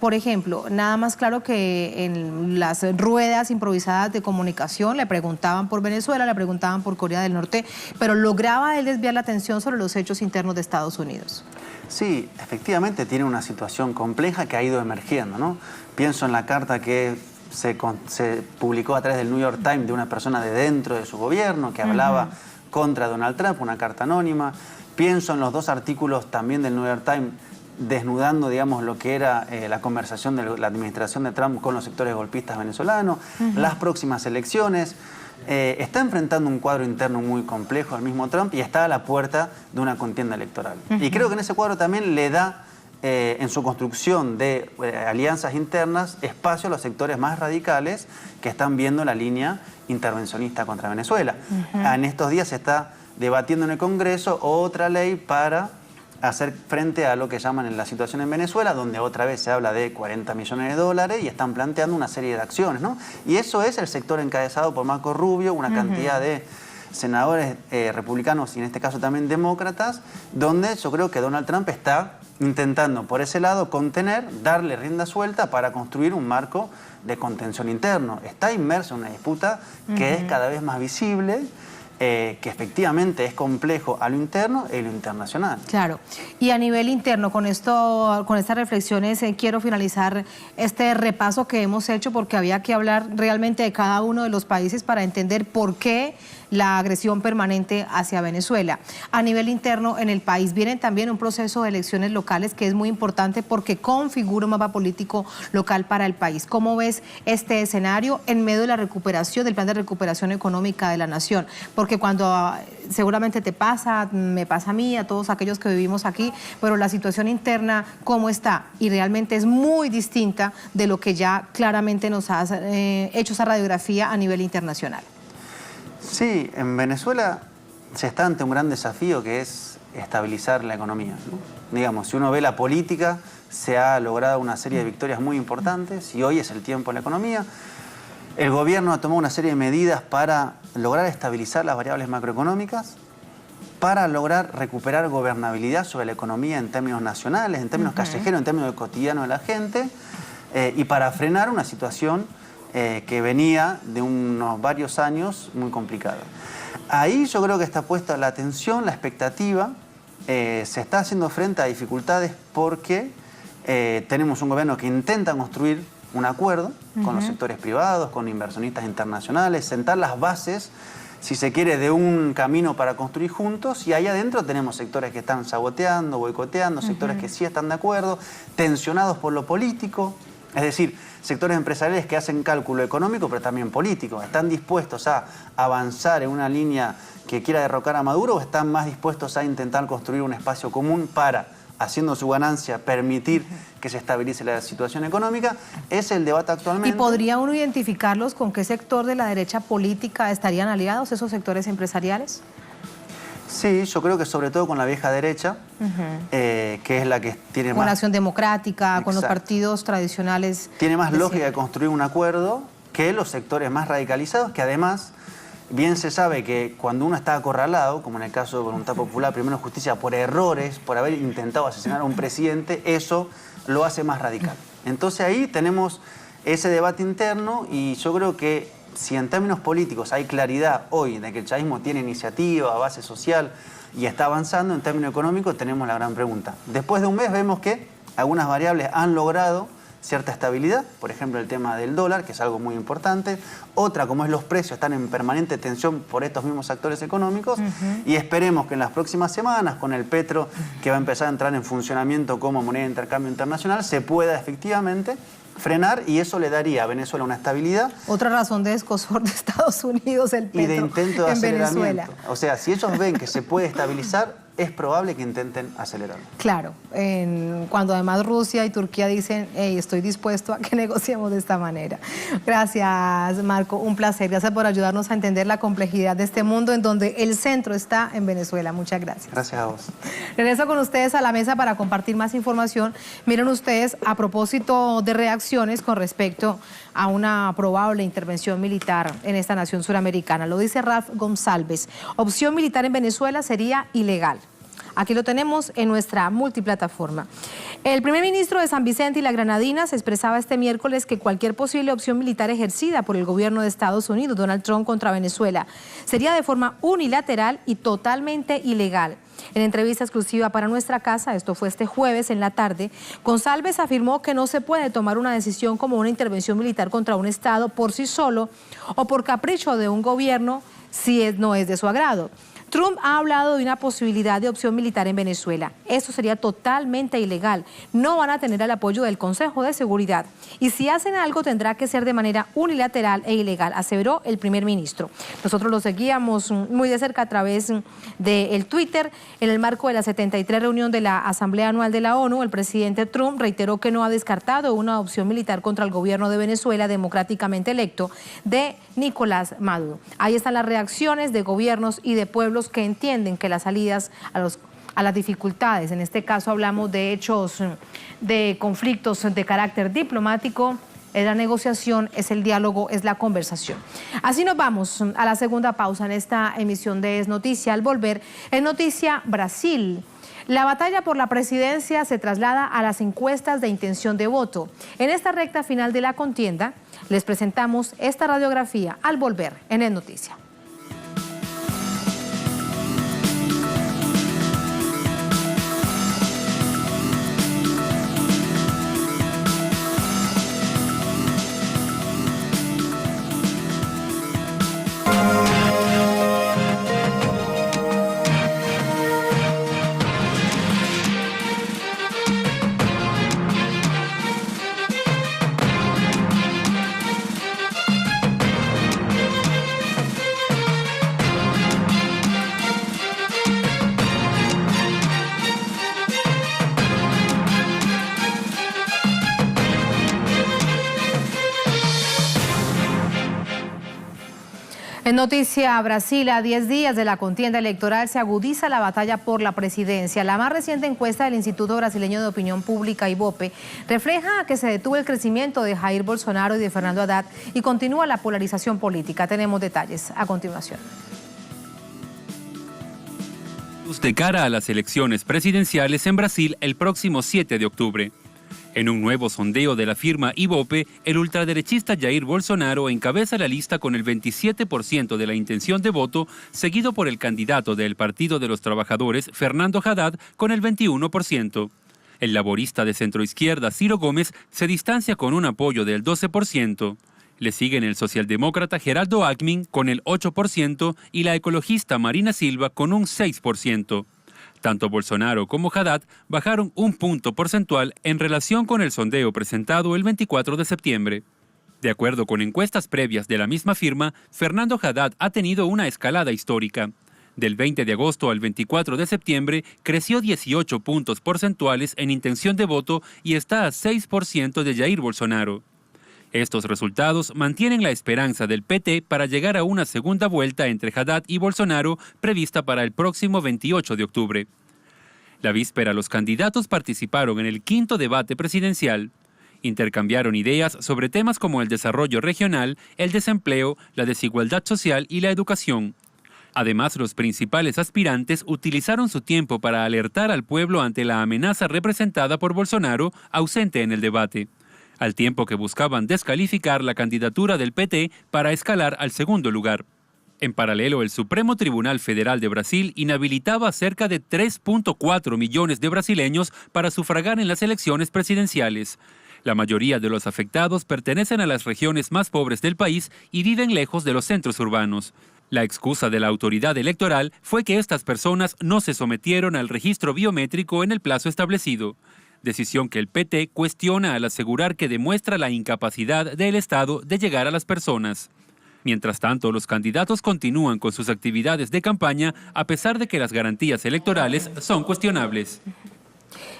Por ejemplo, nada más claro que en las ruedas improvisadas de comunicación le preguntaban por Venezuela, le preguntaban por Corea del Norte, pero lograba él desviar la atención sobre los hechos internos de Estados Unidos. Sí, efectivamente tiene una situación compleja que ha ido emergiendo, ¿no? Pienso en la carta que se publicó a través del New York Times de una persona de dentro de su gobierno que hablaba contra Donald Trump, una carta anónima. Pienso en los 2 artículos también del New York Times desnudando, digamos, lo que era la conversación de la administración de Trump con los sectores golpistas venezolanos, las próximas elecciones. Está enfrentando un cuadro interno muy complejo al mismo Trump y está a la puerta de una contienda electoral. Y creo que en ese cuadro también le da, en su construcción de alianzas internas, espacio a los sectores más radicales que están viendo la línea intervencionista contra Venezuela. En estos días se está debatiendo en el Congreso otra ley para hacer frente a lo que llaman en la situación en Venezuela, donde otra vez se habla de 40 millones de dólares y están planteando una serie de acciones, ¿no? Y eso es el sector encabezado por Marco Rubio, una cantidad de senadores republicanos y en este caso también demócratas, donde yo creo que Donald Trump está intentando por ese lado contener, darle rienda suelta para construir un marco de contención interno. Está inmerso en una disputa que es cada vez más visible, que efectivamente es complejo a lo interno y a lo internacional. Claro. Y a nivel interno, con estas reflexiones, quiero finalizar este repaso que hemos hecho porque había que hablar realmente de cada uno de los países para entender por qué la agresión permanente hacia Venezuela. A nivel interno, en el país viene también un proceso de elecciones locales que es muy importante porque configura un mapa político local para el país. ¿Cómo ves este escenario en medio de la recuperación, del plan de recuperación económica de la nación? Porque cuando seguramente te pasa, me pasa a mí, a todos aquellos que vivimos aquí, pero la situación interna, ¿cómo está? Y realmente es muy distinta de lo que ya claramente nos ha hecho esa radiografía a nivel internacional. Sí, en Venezuela se está ante un gran desafío que es estabilizar la economía, ¿no? Digamos, si uno ve la política, se ha logrado una serie de victorias muy importantes y hoy es el tiempo de la economía. El gobierno ha tomado una serie de medidas para lograr estabilizar las variables macroeconómicas, para lograr recuperar gobernabilidad sobre la economía en términos nacionales, en términos callejeros, en términos cotidianos de la gente, y para frenar una situación que venía de unos varios años muy complicada. Ahí yo creo que está puesta la atención, la expectativa, se está haciendo frente a dificultades porque tenemos un gobierno que intenta construir un acuerdo con los sectores privados, con inversionistas internacionales, sentar las bases, si se quiere, de un camino para construir juntos, y ahí adentro tenemos sectores que están saboteando, boicoteando, sectores que sí están de acuerdo, tensionados por lo político, es decir, sectores empresariales que hacen cálculo económico pero también político, están dispuestos a avanzar en una línea que quiera derrocar a Maduro o están más dispuestos a intentar construir un espacio común para, haciendo su ganancia, permitir que se estabilice la situación económica. Es el debate actualmente. ¿Y podría uno identificarlos con qué sector de la derecha política estarían aliados esos sectores empresariales? Sí, yo creo que sobre todo con la vieja derecha, que es la que tiene más... Con la Acción Democrática, Exacto. con los partidos tradicionales. Tiene más lógica de construir un acuerdo que los sectores más radicalizados, que además... Bien se sabe que cuando uno está acorralado, como en el caso de Voluntad Popular, Primero Justicia, por errores, por haber intentado asesinar a un presidente, eso lo hace más radical. Entonces ahí tenemos ese debate interno y yo creo que si en términos políticos hay claridad hoy de que el chavismo tiene iniciativa, base social y está avanzando, en términos económicos tenemos la gran pregunta. Después de un mes vemos que algunas variables han logrado cierta estabilidad, por ejemplo el tema del dólar, que es algo muy importante. Otra, como es los precios, están en permanente tensión por estos mismos actores económicos y esperemos que en las próximas semanas, con el petro que va a empezar a entrar en funcionamiento como moneda de intercambio internacional, se pueda efectivamente frenar y eso le daría a Venezuela una estabilidad. Otra razón de escosor de Estados Unidos, el petro y de intento de en aceleramiento. Venezuela. O sea, si ellos ven que se puede estabilizar, es probable que intenten acelerarlo. Claro, cuando además Rusia y Turquía dicen, hey, estoy dispuesto a que negociemos de esta manera. Gracias, Marco, un placer. Gracias por ayudarnos a entender la complejidad de este mundo en donde el centro está en Venezuela. Muchas gracias. Gracias a vos. Regreso con ustedes a la mesa para compartir más información. Miren ustedes, a propósito de reacciones con respecto a una probable intervención militar en esta nación suramericana. Lo dice Ralph González. Opción militar en Venezuela sería ilegal. Aquí lo tenemos en nuestra multiplataforma. El primer ministro de San Vicente y las Granadinas expresaba este miércoles que cualquier posible opción militar ejercida por el gobierno de Estados Unidos, Donald Trump, contra Venezuela, sería de forma unilateral y totalmente ilegal. En entrevista exclusiva para Nuestra Casa, esto fue este jueves en la tarde, González afirmó que no se puede tomar una decisión como una intervención militar contra un Estado por sí solo o por capricho de un gobierno si no es de su agrado. Trump ha hablado de una posibilidad de opción militar en Venezuela. Eso sería totalmente ilegal. No van a tener el apoyo del Consejo de Seguridad. Y si hacen algo, tendrá que ser de manera unilateral e ilegal, aseveró el primer ministro. Nosotros lo seguíamos muy de cerca a través del Twitter. En el marco de la 73 reunión de la Asamblea Anual de la ONU, el presidente Trump reiteró que no ha descartado una opción militar contra el gobierno de Venezuela democráticamente electo de Nicolás Maduro. Ahí están las reacciones de gobiernos y de pueblos que entienden que las salidas a las dificultades, en este caso hablamos de hechos de conflictos de carácter diplomático, es la negociación, es el diálogo, es la conversación. Así nos vamos a la segunda pausa en esta emisión de Es Noticia. Al volver, Es Noticia Brasil. La batalla por la presidencia se traslada a las encuestas de intención de voto. En esta recta final de la contienda, les presentamos esta radiografía al volver en Es Noticia. En Noticia Brasil, a 10 días de la contienda electoral se agudiza la batalla por la presidencia. La más reciente encuesta del Instituto Brasileño de Opinión Pública, IBOPE, refleja que se detuvo el crecimiento de Jair Bolsonaro y de Fernando Haddad y continúa la polarización política. Tenemos detalles a continuación. De cara a las elecciones presidenciales en Brasil el próximo 7 de octubre. En un nuevo sondeo de la firma IBOPE, el ultraderechista Jair Bolsonaro encabeza la lista con el 27% de la intención de voto, seguido por el candidato del Partido de los Trabajadores, Fernando Haddad, con el 21%. El laborista de centroizquierda Ciro Gómez se distancia con un apoyo del 12%. Le siguen el socialdemócrata Geraldo Alckmin con el 8% y la ecologista Marina Silva con un 6%. Tanto Bolsonaro como Haddad bajaron un punto porcentual en relación con el sondeo presentado el 24 de septiembre. De acuerdo con encuestas previas de la misma firma, Fernando Haddad ha tenido una escalada histórica. Del 20 de agosto al 24 de septiembre creció 18 puntos porcentuales en intención de voto y está a 6% de Jair Bolsonaro. Estos resultados mantienen la esperanza del PT para llegar a una segunda vuelta entre Haddad y Bolsonaro prevista para el próximo 28 de octubre. La víspera, los candidatos participaron en el quinto debate presidencial. Intercambiaron ideas sobre temas como el desarrollo regional, el desempleo, la desigualdad social y la educación. Además, los principales aspirantes utilizaron su tiempo para alertar al pueblo ante la amenaza representada por Bolsonaro, ausente en el debate, al tiempo que buscaban descalificar la candidatura del PT para escalar al segundo lugar. En paralelo, el Supremo Tribunal Federal de Brasil inhabilitaba a cerca de 3.4 millones de brasileños para sufragar en las elecciones presidenciales. La mayoría de los afectados pertenecen a las regiones más pobres del país y viven lejos de los centros urbanos. La excusa de la autoridad electoral fue que estas personas no se sometieron al registro biométrico en el plazo establecido, decisión que el PT cuestiona al asegurar que demuestra la incapacidad del Estado de llegar a las personas. Mientras tanto, los candidatos continúan con sus actividades de campaña a pesar de que las garantías electorales son cuestionables.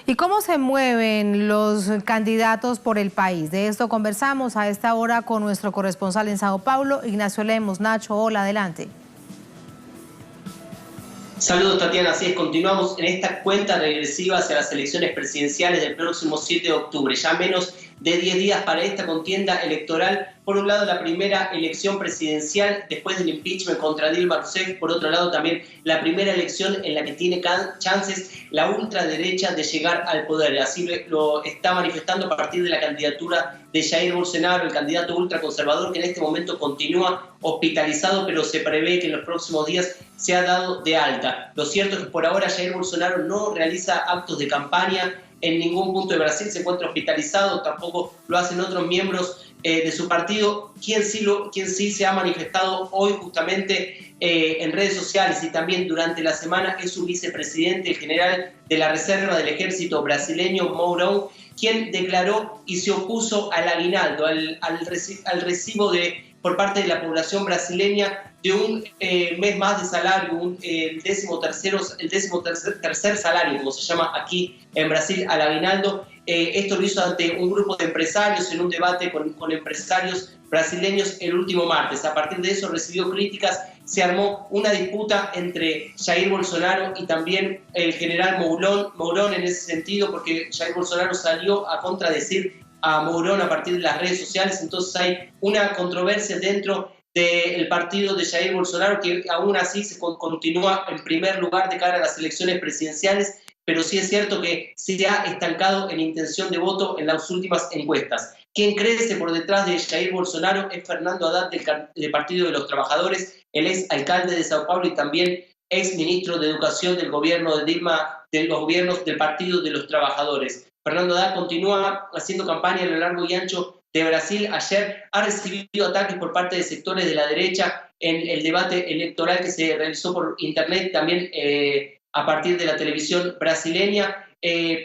¿Y cómo se mueven los candidatos por el país? De esto conversamos a esta hora con nuestro corresponsal en Sao Paulo, Ignacio Lemos. Nacho, hola, adelante. Saludos, Tatiana. Así es, continuamos en esta cuenta regresiva hacia las elecciones presidenciales del próximo 7 de octubre. Ya menos de 10 días para esta contienda electoral. Por un lado, la primera elección presidencial después del impeachment contra Dilma Rousseff. Por otro lado, también la primera elección en la que tiene chances la ultraderecha de llegar al poder. Así lo está manifestando a partir de la candidatura de Jair Bolsonaro, el candidato ultraconservador, que en este momento continúa hospitalizado, pero se prevé que en los próximos días sea dado de alta. Lo cierto es que por ahora Jair Bolsonaro no realiza actos de campaña en ningún punto de Brasil, se encuentra hospitalizado, tampoco lo hacen otros miembros de su partido. Quien sí se ha manifestado hoy justamente en redes sociales y también durante la semana es su vicepresidente, el general de la Reserva del Ejército brasileño, Mourão, quien declaró y se opuso al aguinaldo, al recibo por parte de la población brasileña de un mes más de salario, el décimo tercer salario, como se llama aquí en Brasil, al aguinaldo. Esto lo hizo ante un grupo de empresarios en un debate con empresarios brasileños el último martes. A partir de eso recibió críticas, se armó una disputa entre Jair Bolsonaro y también el general Mourão en ese sentido, porque Jair Bolsonaro salió a contradecir a Mourão a partir de las redes sociales. Entonces hay una controversia dentro del partido de Jair Bolsonaro, que aún así se continúa en primer lugar de cara a las elecciones presidenciales, pero sí es cierto que se ha estancado en intención de voto en las últimas encuestas. Quien crece por detrás de Jair Bolsonaro es Fernando Haddad del Partido de los Trabajadores, el ex alcalde de Sao Paulo y también ex ministro de Educación del gobierno de Dilma, de los gobiernos del Partido de los Trabajadores. Fernando Haddad continúa haciendo campaña a lo largo y ancho de Brasil. Ayer ha recibido ataques por parte de sectores de la derecha en el debate electoral que se realizó por internet, también a partir de la televisión brasileña.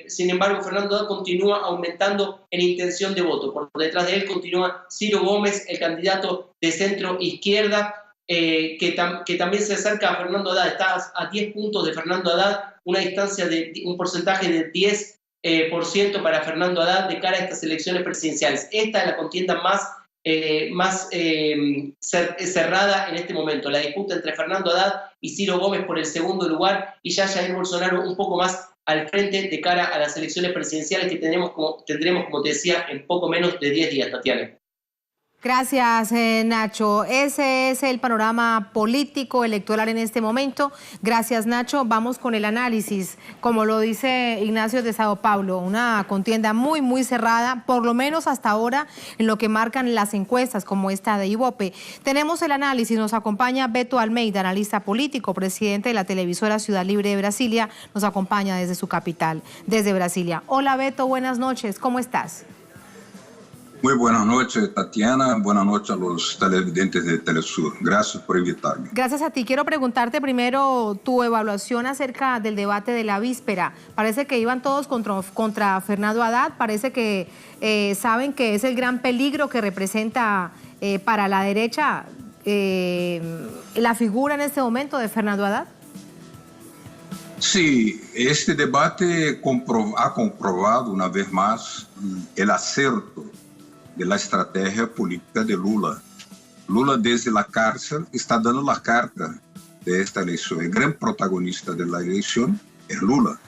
Sin embargo, Fernando Haddad continúa aumentando en intención de voto. Por detrás de él continúa Ciro Gómez, el candidato de centro izquierda, que también se acerca a Fernando Haddad. Está a 10 puntos de Fernando Haddad, una distancia de un porcentaje de 10% para Fernando Haddad de cara a estas elecciones presidenciales. Esta es la contienda más cerrada en este momento, la disputa entre Fernando Haddad y Ciro Gómez por el segundo lugar, y ya Jair Bolsonaro un poco más al frente de cara a las elecciones presidenciales que tendremos, como te decía, en poco menos de 10 días, Tatiana. Gracias, Nacho. Ese es el panorama político electoral en este momento. Gracias, Nacho. Vamos con el análisis. Como lo dice Ignacio de Sao Paulo, una contienda muy, muy cerrada, por lo menos hasta ahora, en lo que marcan las encuestas, como esta de Ibope. Tenemos el análisis. Nos acompaña Beto Almeida, analista político, presidente de la televisora Ciudad Libre de Brasilia. Nos acompaña desde su capital, desde Brasilia. Hola, Beto. Buenas noches. ¿Cómo estás? Muy buenas noches, Tatiana. Buenas noches a los televidentes de Telesur. Gracias por invitarme. Gracias a ti. Quiero preguntarte primero tu evaluación acerca del debate de la víspera. Parece que iban todos contra Fernando Haddad. Parece que saben que es el gran peligro que representa para la derecha la figura en este momento de Fernando Haddad. Sí, este debate ha comprobado una vez más el acerto de la estrategia política de Lula. Lula desde la cárcel está dando la carta de esta elección. El gran protagonista de la elección es Lula,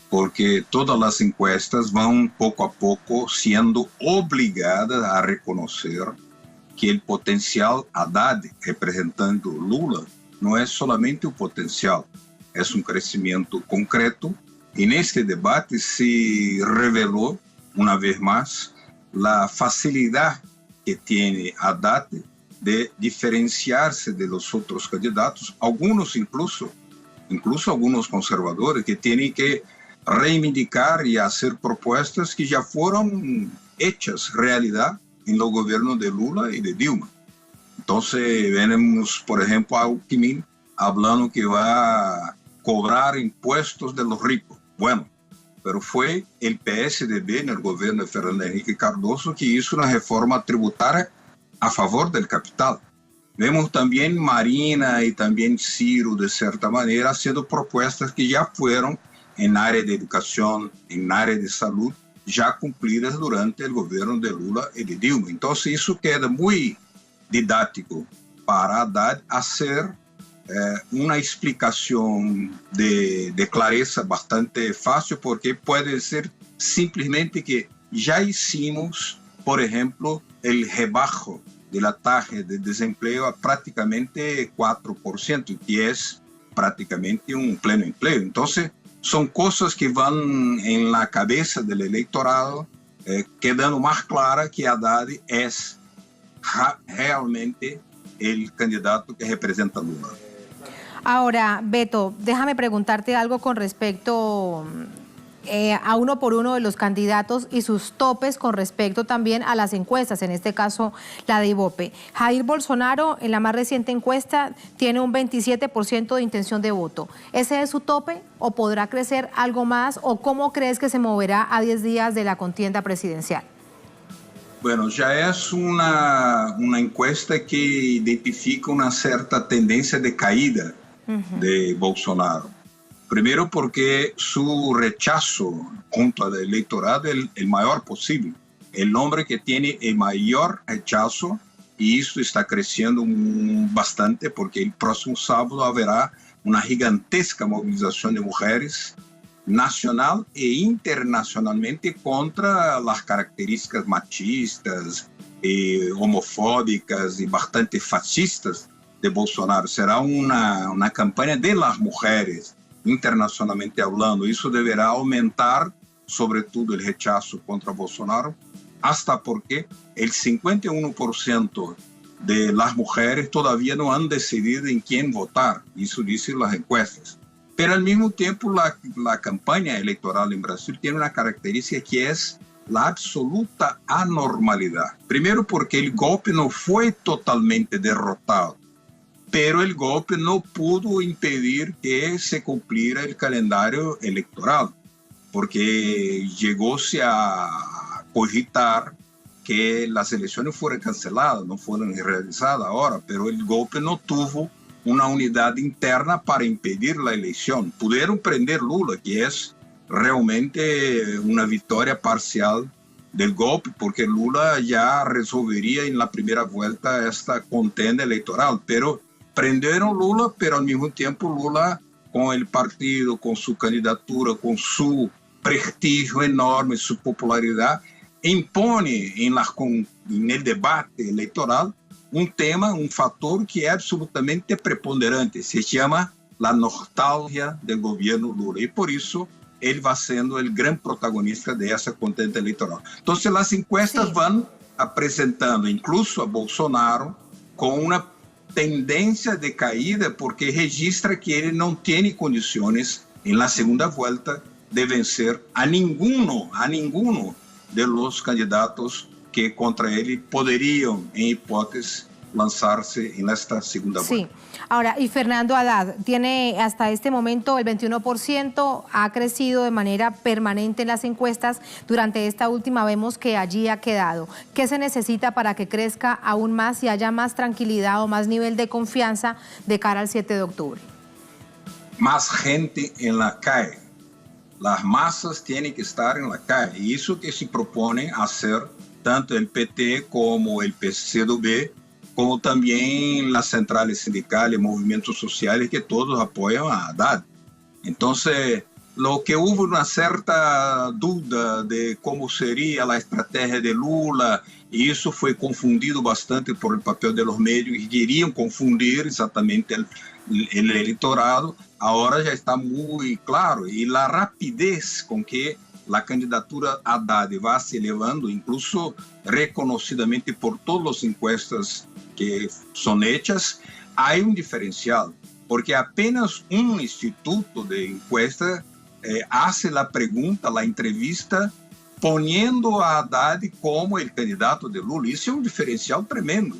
porque todas las encuestas van poco a poco siendo obligadas a reconocer que el potencial Haddad representando Lula no es solamente un potencial, es un crecimiento concreto. En este debate se reveló una vez más la facilidad que tiene Haddad de diferenciarse de los otros candidatos, algunos incluso algunos conservadores que tienen que reivindicar y hacer propuestas que ya fueron hechas realidad en los gobiernos de Lula y de Dilma. Entonces vemos, por ejemplo, a Alckmin hablando que va a cobrar impuestos de los ricos. Bueno, pero fue el PSDB en el gobierno de Fernando Henrique Cardoso que hizo una reforma tributaria a favor del capital. Vemos también Marina y también Ciro, de cierta manera, haciendo propuestas que ya fueron en área de educación, en área de salud, ya cumplidas durante el gobierno de Lula y de Dilma. Entonces eso queda muy didáctico para Haddad hacer una explicación de clareza bastante fácil, porque puede ser simplesmente que ya hicimos, por ejemplo, el rebajo de la tasa de desempleo a prácticamente 4%, que es prácticamente un pleno empleo. Entonces, son cosas que van en la cabeza del electorado, quedando más clara que Haddad es realmente el candidato que representa a Lula. Ahora, Beto, déjame preguntarte algo con respecto a uno por uno de los candidatos y sus topes con respecto también a las encuestas, en este caso la de Ibope. Jair Bolsonaro, en la más reciente encuesta, tiene un 27% de intención de voto. ¿Ese es su tope o podrá crecer algo más? ¿O cómo crees que se moverá a 10 días de la contienda presidencial? Bueno, ya es una encuesta que identifica una cierta tendencia de caída de Bolsonaro. Primero porque su rechazo junto al electorado es el mayor posible. El hombre que tiene el mayor rechazo, y esto está creciendo bastante porque el próximo sábado habrá una gigantesca movilización de mujeres nacional e internacionalmente contra las características machistas, homofóbicas y bastante fascistas de Bolsonaro. Será una campaña de las mujeres, internacionalmente hablando. Eso deberá aumentar, sobre todo, el rechazo contra Bolsonaro, hasta porque el 51% de las mujeres todavía no han decidido en quién votar. Eso dicen las encuestas. Pero al mismo tiempo la campaña electoral en Brasil tiene una característica que es la absoluta anormalidad. Primero porque el golpe no fue totalmente derrotado, pero el golpe no pudo impedir que se cumpliera el calendario electoral, porque llegóse a cogitar que las elecciones fueran canceladas, no fueron realizadas ahora, pero el golpe no tuvo una unidad interna para impedir la elección. Pudieron prender Lula, que es realmente una victoria parcial del golpe, porque Lula ya resolvería en la primera vuelta esta contienda electoral, pero prendieron Lula, pero al mismo tiempo Lula, con el partido, con su candidatura, con su prestigio enorme, su popularidad, impone en el debate electoral un tema, un factor que es absolutamente preponderante. Se llama la nostalgia del gobierno Lula. Y por eso él va siendo el gran protagonista de esa contienda electoral. Entonces las encuestas van presentando incluso a Bolsonaro con una tendencia de caída porque registra que él no tiene condiciones en la segunda vuelta de vencer a ninguno de los candidatos que contra él podrían, en hipótesis, lanzarse en esta segunda vuelta. Sí. Ahora, y Fernando Haddad tiene hasta este momento el 21%, ha crecido de manera permanente en las encuestas. Durante esta última vemos que allí ha quedado. ¿Qué se necesita para que crezca aún más y haya más tranquilidad o más nivel de confianza de cara al 7 de octubre? Más gente en la calle. Las masas tienen que estar en la calle. Y eso que se propone hacer tanto el PT como el PCdoB, como también las centrales sindicales, movimientos sociales, que todos apoyan a Haddad. Entonces, lo que hubo una cierta duda de cómo sería la estrategia de Lula, y eso fue confundido bastante por el papel de los medios, y querían confundir exactamente el electorado. Ahora ya está muy claro, y la rapidez con que la candidatura Haddad va se elevando, incluso reconocidamente por todas las encuestas que son hechas, hay un diferencial, porque apenas un instituto de encuesta hace la pregunta, la entrevista, poniendo a Haddad como el candidato de Lula. Eso es un diferencial tremendo,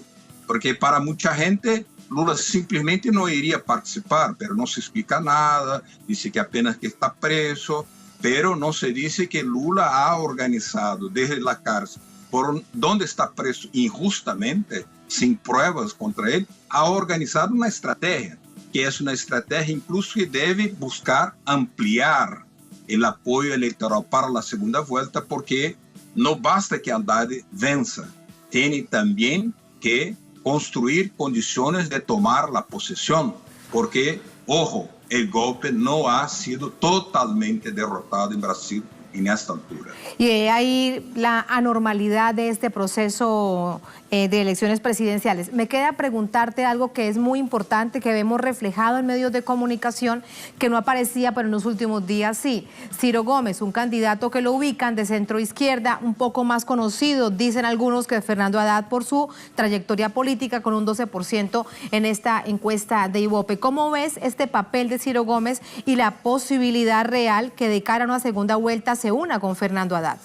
porque para mucha gente Lula simplesmente no iría participar, pero no se explica nada, dice que apenas que está preso, pero no se dice que Lula ha organizado desde la cárcel, por donde está preso injustamente, sin pruebas contra él, ha organizado una estrategia, que es una estrategia incluso que debe buscar ampliar el apoyo electoral para la segunda vuelta, porque no basta que Haddad venza, tiene también que construir condiciones de tomar la posesión, porque, ojo, el golpe no ha sido totalmente derrotado en Brasil en esta altura. Y ahí la anormalidad de este proceso de elecciones presidenciales. Me queda preguntarte algo que es muy importante, que vemos reflejado en medios de comunicación, que no aparecía, pero en los últimos días sí. Ciro Gómez, un candidato que lo ubican de centro izquierda, un poco más conocido, dicen algunos, que Fernando Haddad por su trayectoria política, con un 12% en esta encuesta de Ibope. ¿Cómo ves este papel de Ciro Gómez y la posibilidad real que de cara a una segunda vuelta se una con Fernando Haddad?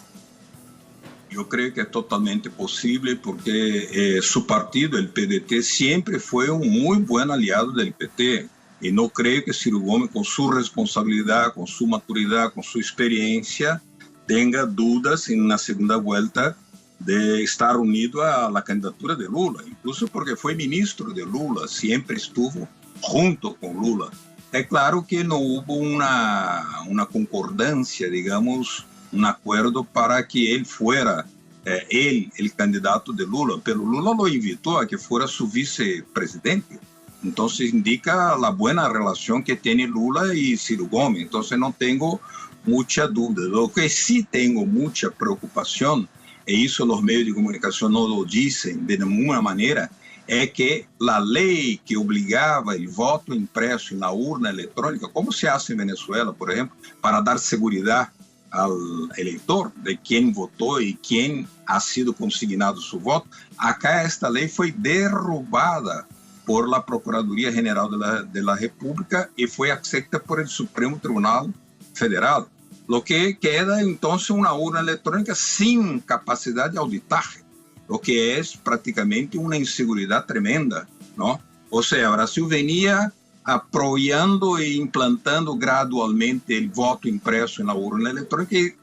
Yo creo que es totalmente posible porque su partido, el PDT, siempre fue un muy buen aliado del PT. Y no creo que Ciro Gómez, con su responsabilidad, con su maturidad, con su experiencia, tenga dudas en la segunda vuelta de estar unido a la candidatura de Lula. Incluso porque fue ministro de Lula, siempre estuvo junto con Lula. Es claro que no hubo una concordancia, digamos, un acuerdo para que él fuera el candidato de Lula, pero Lula lo invitó a que fuera su vicepresidente. Entonces indica la buena relación que tiene Lula y Ciro Gómez. Entonces no tengo mucha duda. Lo que sí tengo mucha preocupación, y eso los medios de comunicación no lo dicen de ninguna manera, es que la ley que obligaba el voto impreso en la urna electrónica, como se hace en Venezuela, por ejemplo, para dar seguridad al elector de quién votó y quién ha sido consignado su voto, acá esta ley fue derrubada por la Procuraduría General de la República y fue aceptada por el Supremo Tribunal Federal. Lo que queda entonces una urna electrónica sin capacidad de auditaje, lo que es prácticamente una inseguridad tremenda, ¿no? O sea, Brasil venía apoyando e implantando gradualmente el voto impreso en la urna electrónica y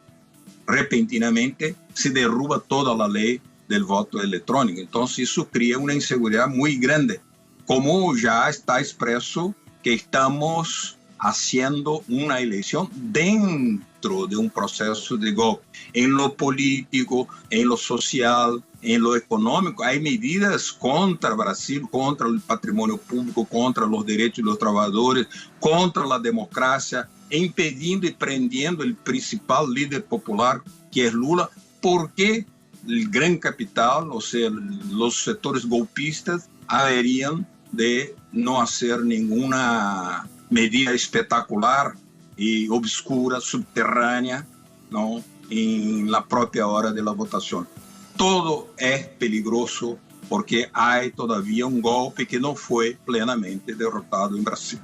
repentinamente se derruba toda la ley del voto electrónico. Entonces eso crea una inseguridad muy grande, como ya está expreso que estamos haciendo una elección dentro de un proceso de golpe. En lo político, en lo social, en lo económico, hay medidas contra Brasil, contra el patrimonio público, contra los derechos de los trabajadores, contra la democracia, impedindo y prendiendo el principal líder popular, que es Lula, por qué el gran capital, o sea, los sectores golpistas, haberían de no hacer ninguna medida espectacular y obscura, subterránea, ¿no?, en la propia hora de la votación. Todo es peligroso porque hay todavía un golpe que no fue plenamente derrotado en Brasil.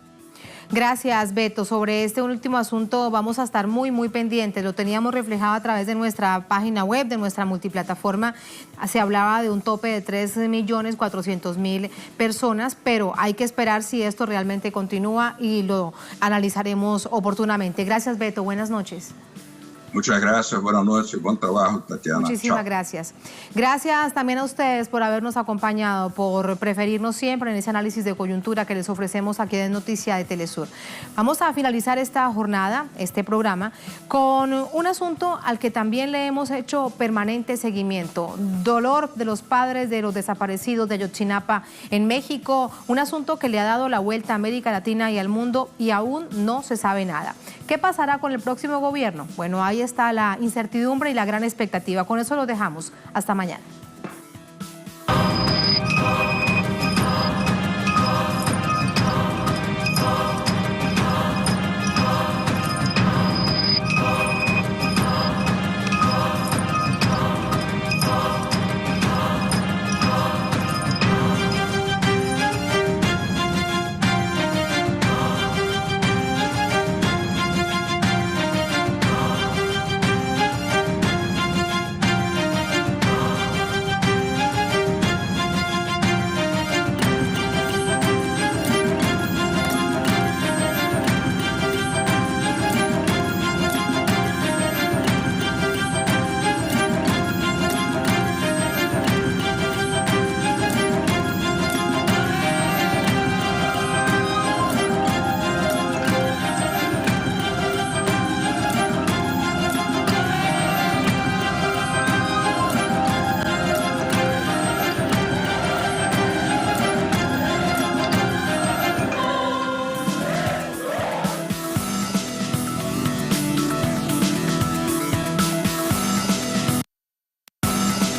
Gracias, Beto. Sobre este último asunto vamos a estar muy pendientes. Lo teníamos reflejado a través de nuestra página web, de nuestra multiplataforma. Se hablaba de un tope de 3.400.000 personas, pero hay que esperar si esto realmente continúa y lo analizaremos oportunamente. Gracias, Beto. Buenas noches. Muchas gracias, buenas noches, buen trabajo, Tatiana. Muchísimas Chao. gracias. Gracias también a ustedes por habernos acompañado, por preferirnos siempre en ese análisis de coyuntura que les ofrecemos aquí en Noticia de Telesur. Vamos a finalizar esta jornada, este programa, con un asunto al que también le hemos hecho permanente seguimiento. Dolor de los padres de los desaparecidos de Ayotzinapa en México, un asunto que le ha dado la vuelta a América Latina y al mundo y aún no se sabe nada. ¿Qué pasará con el próximo gobierno? Bueno, ahí está la incertidumbre y la gran expectativa. Con eso lo dejamos. Hasta mañana.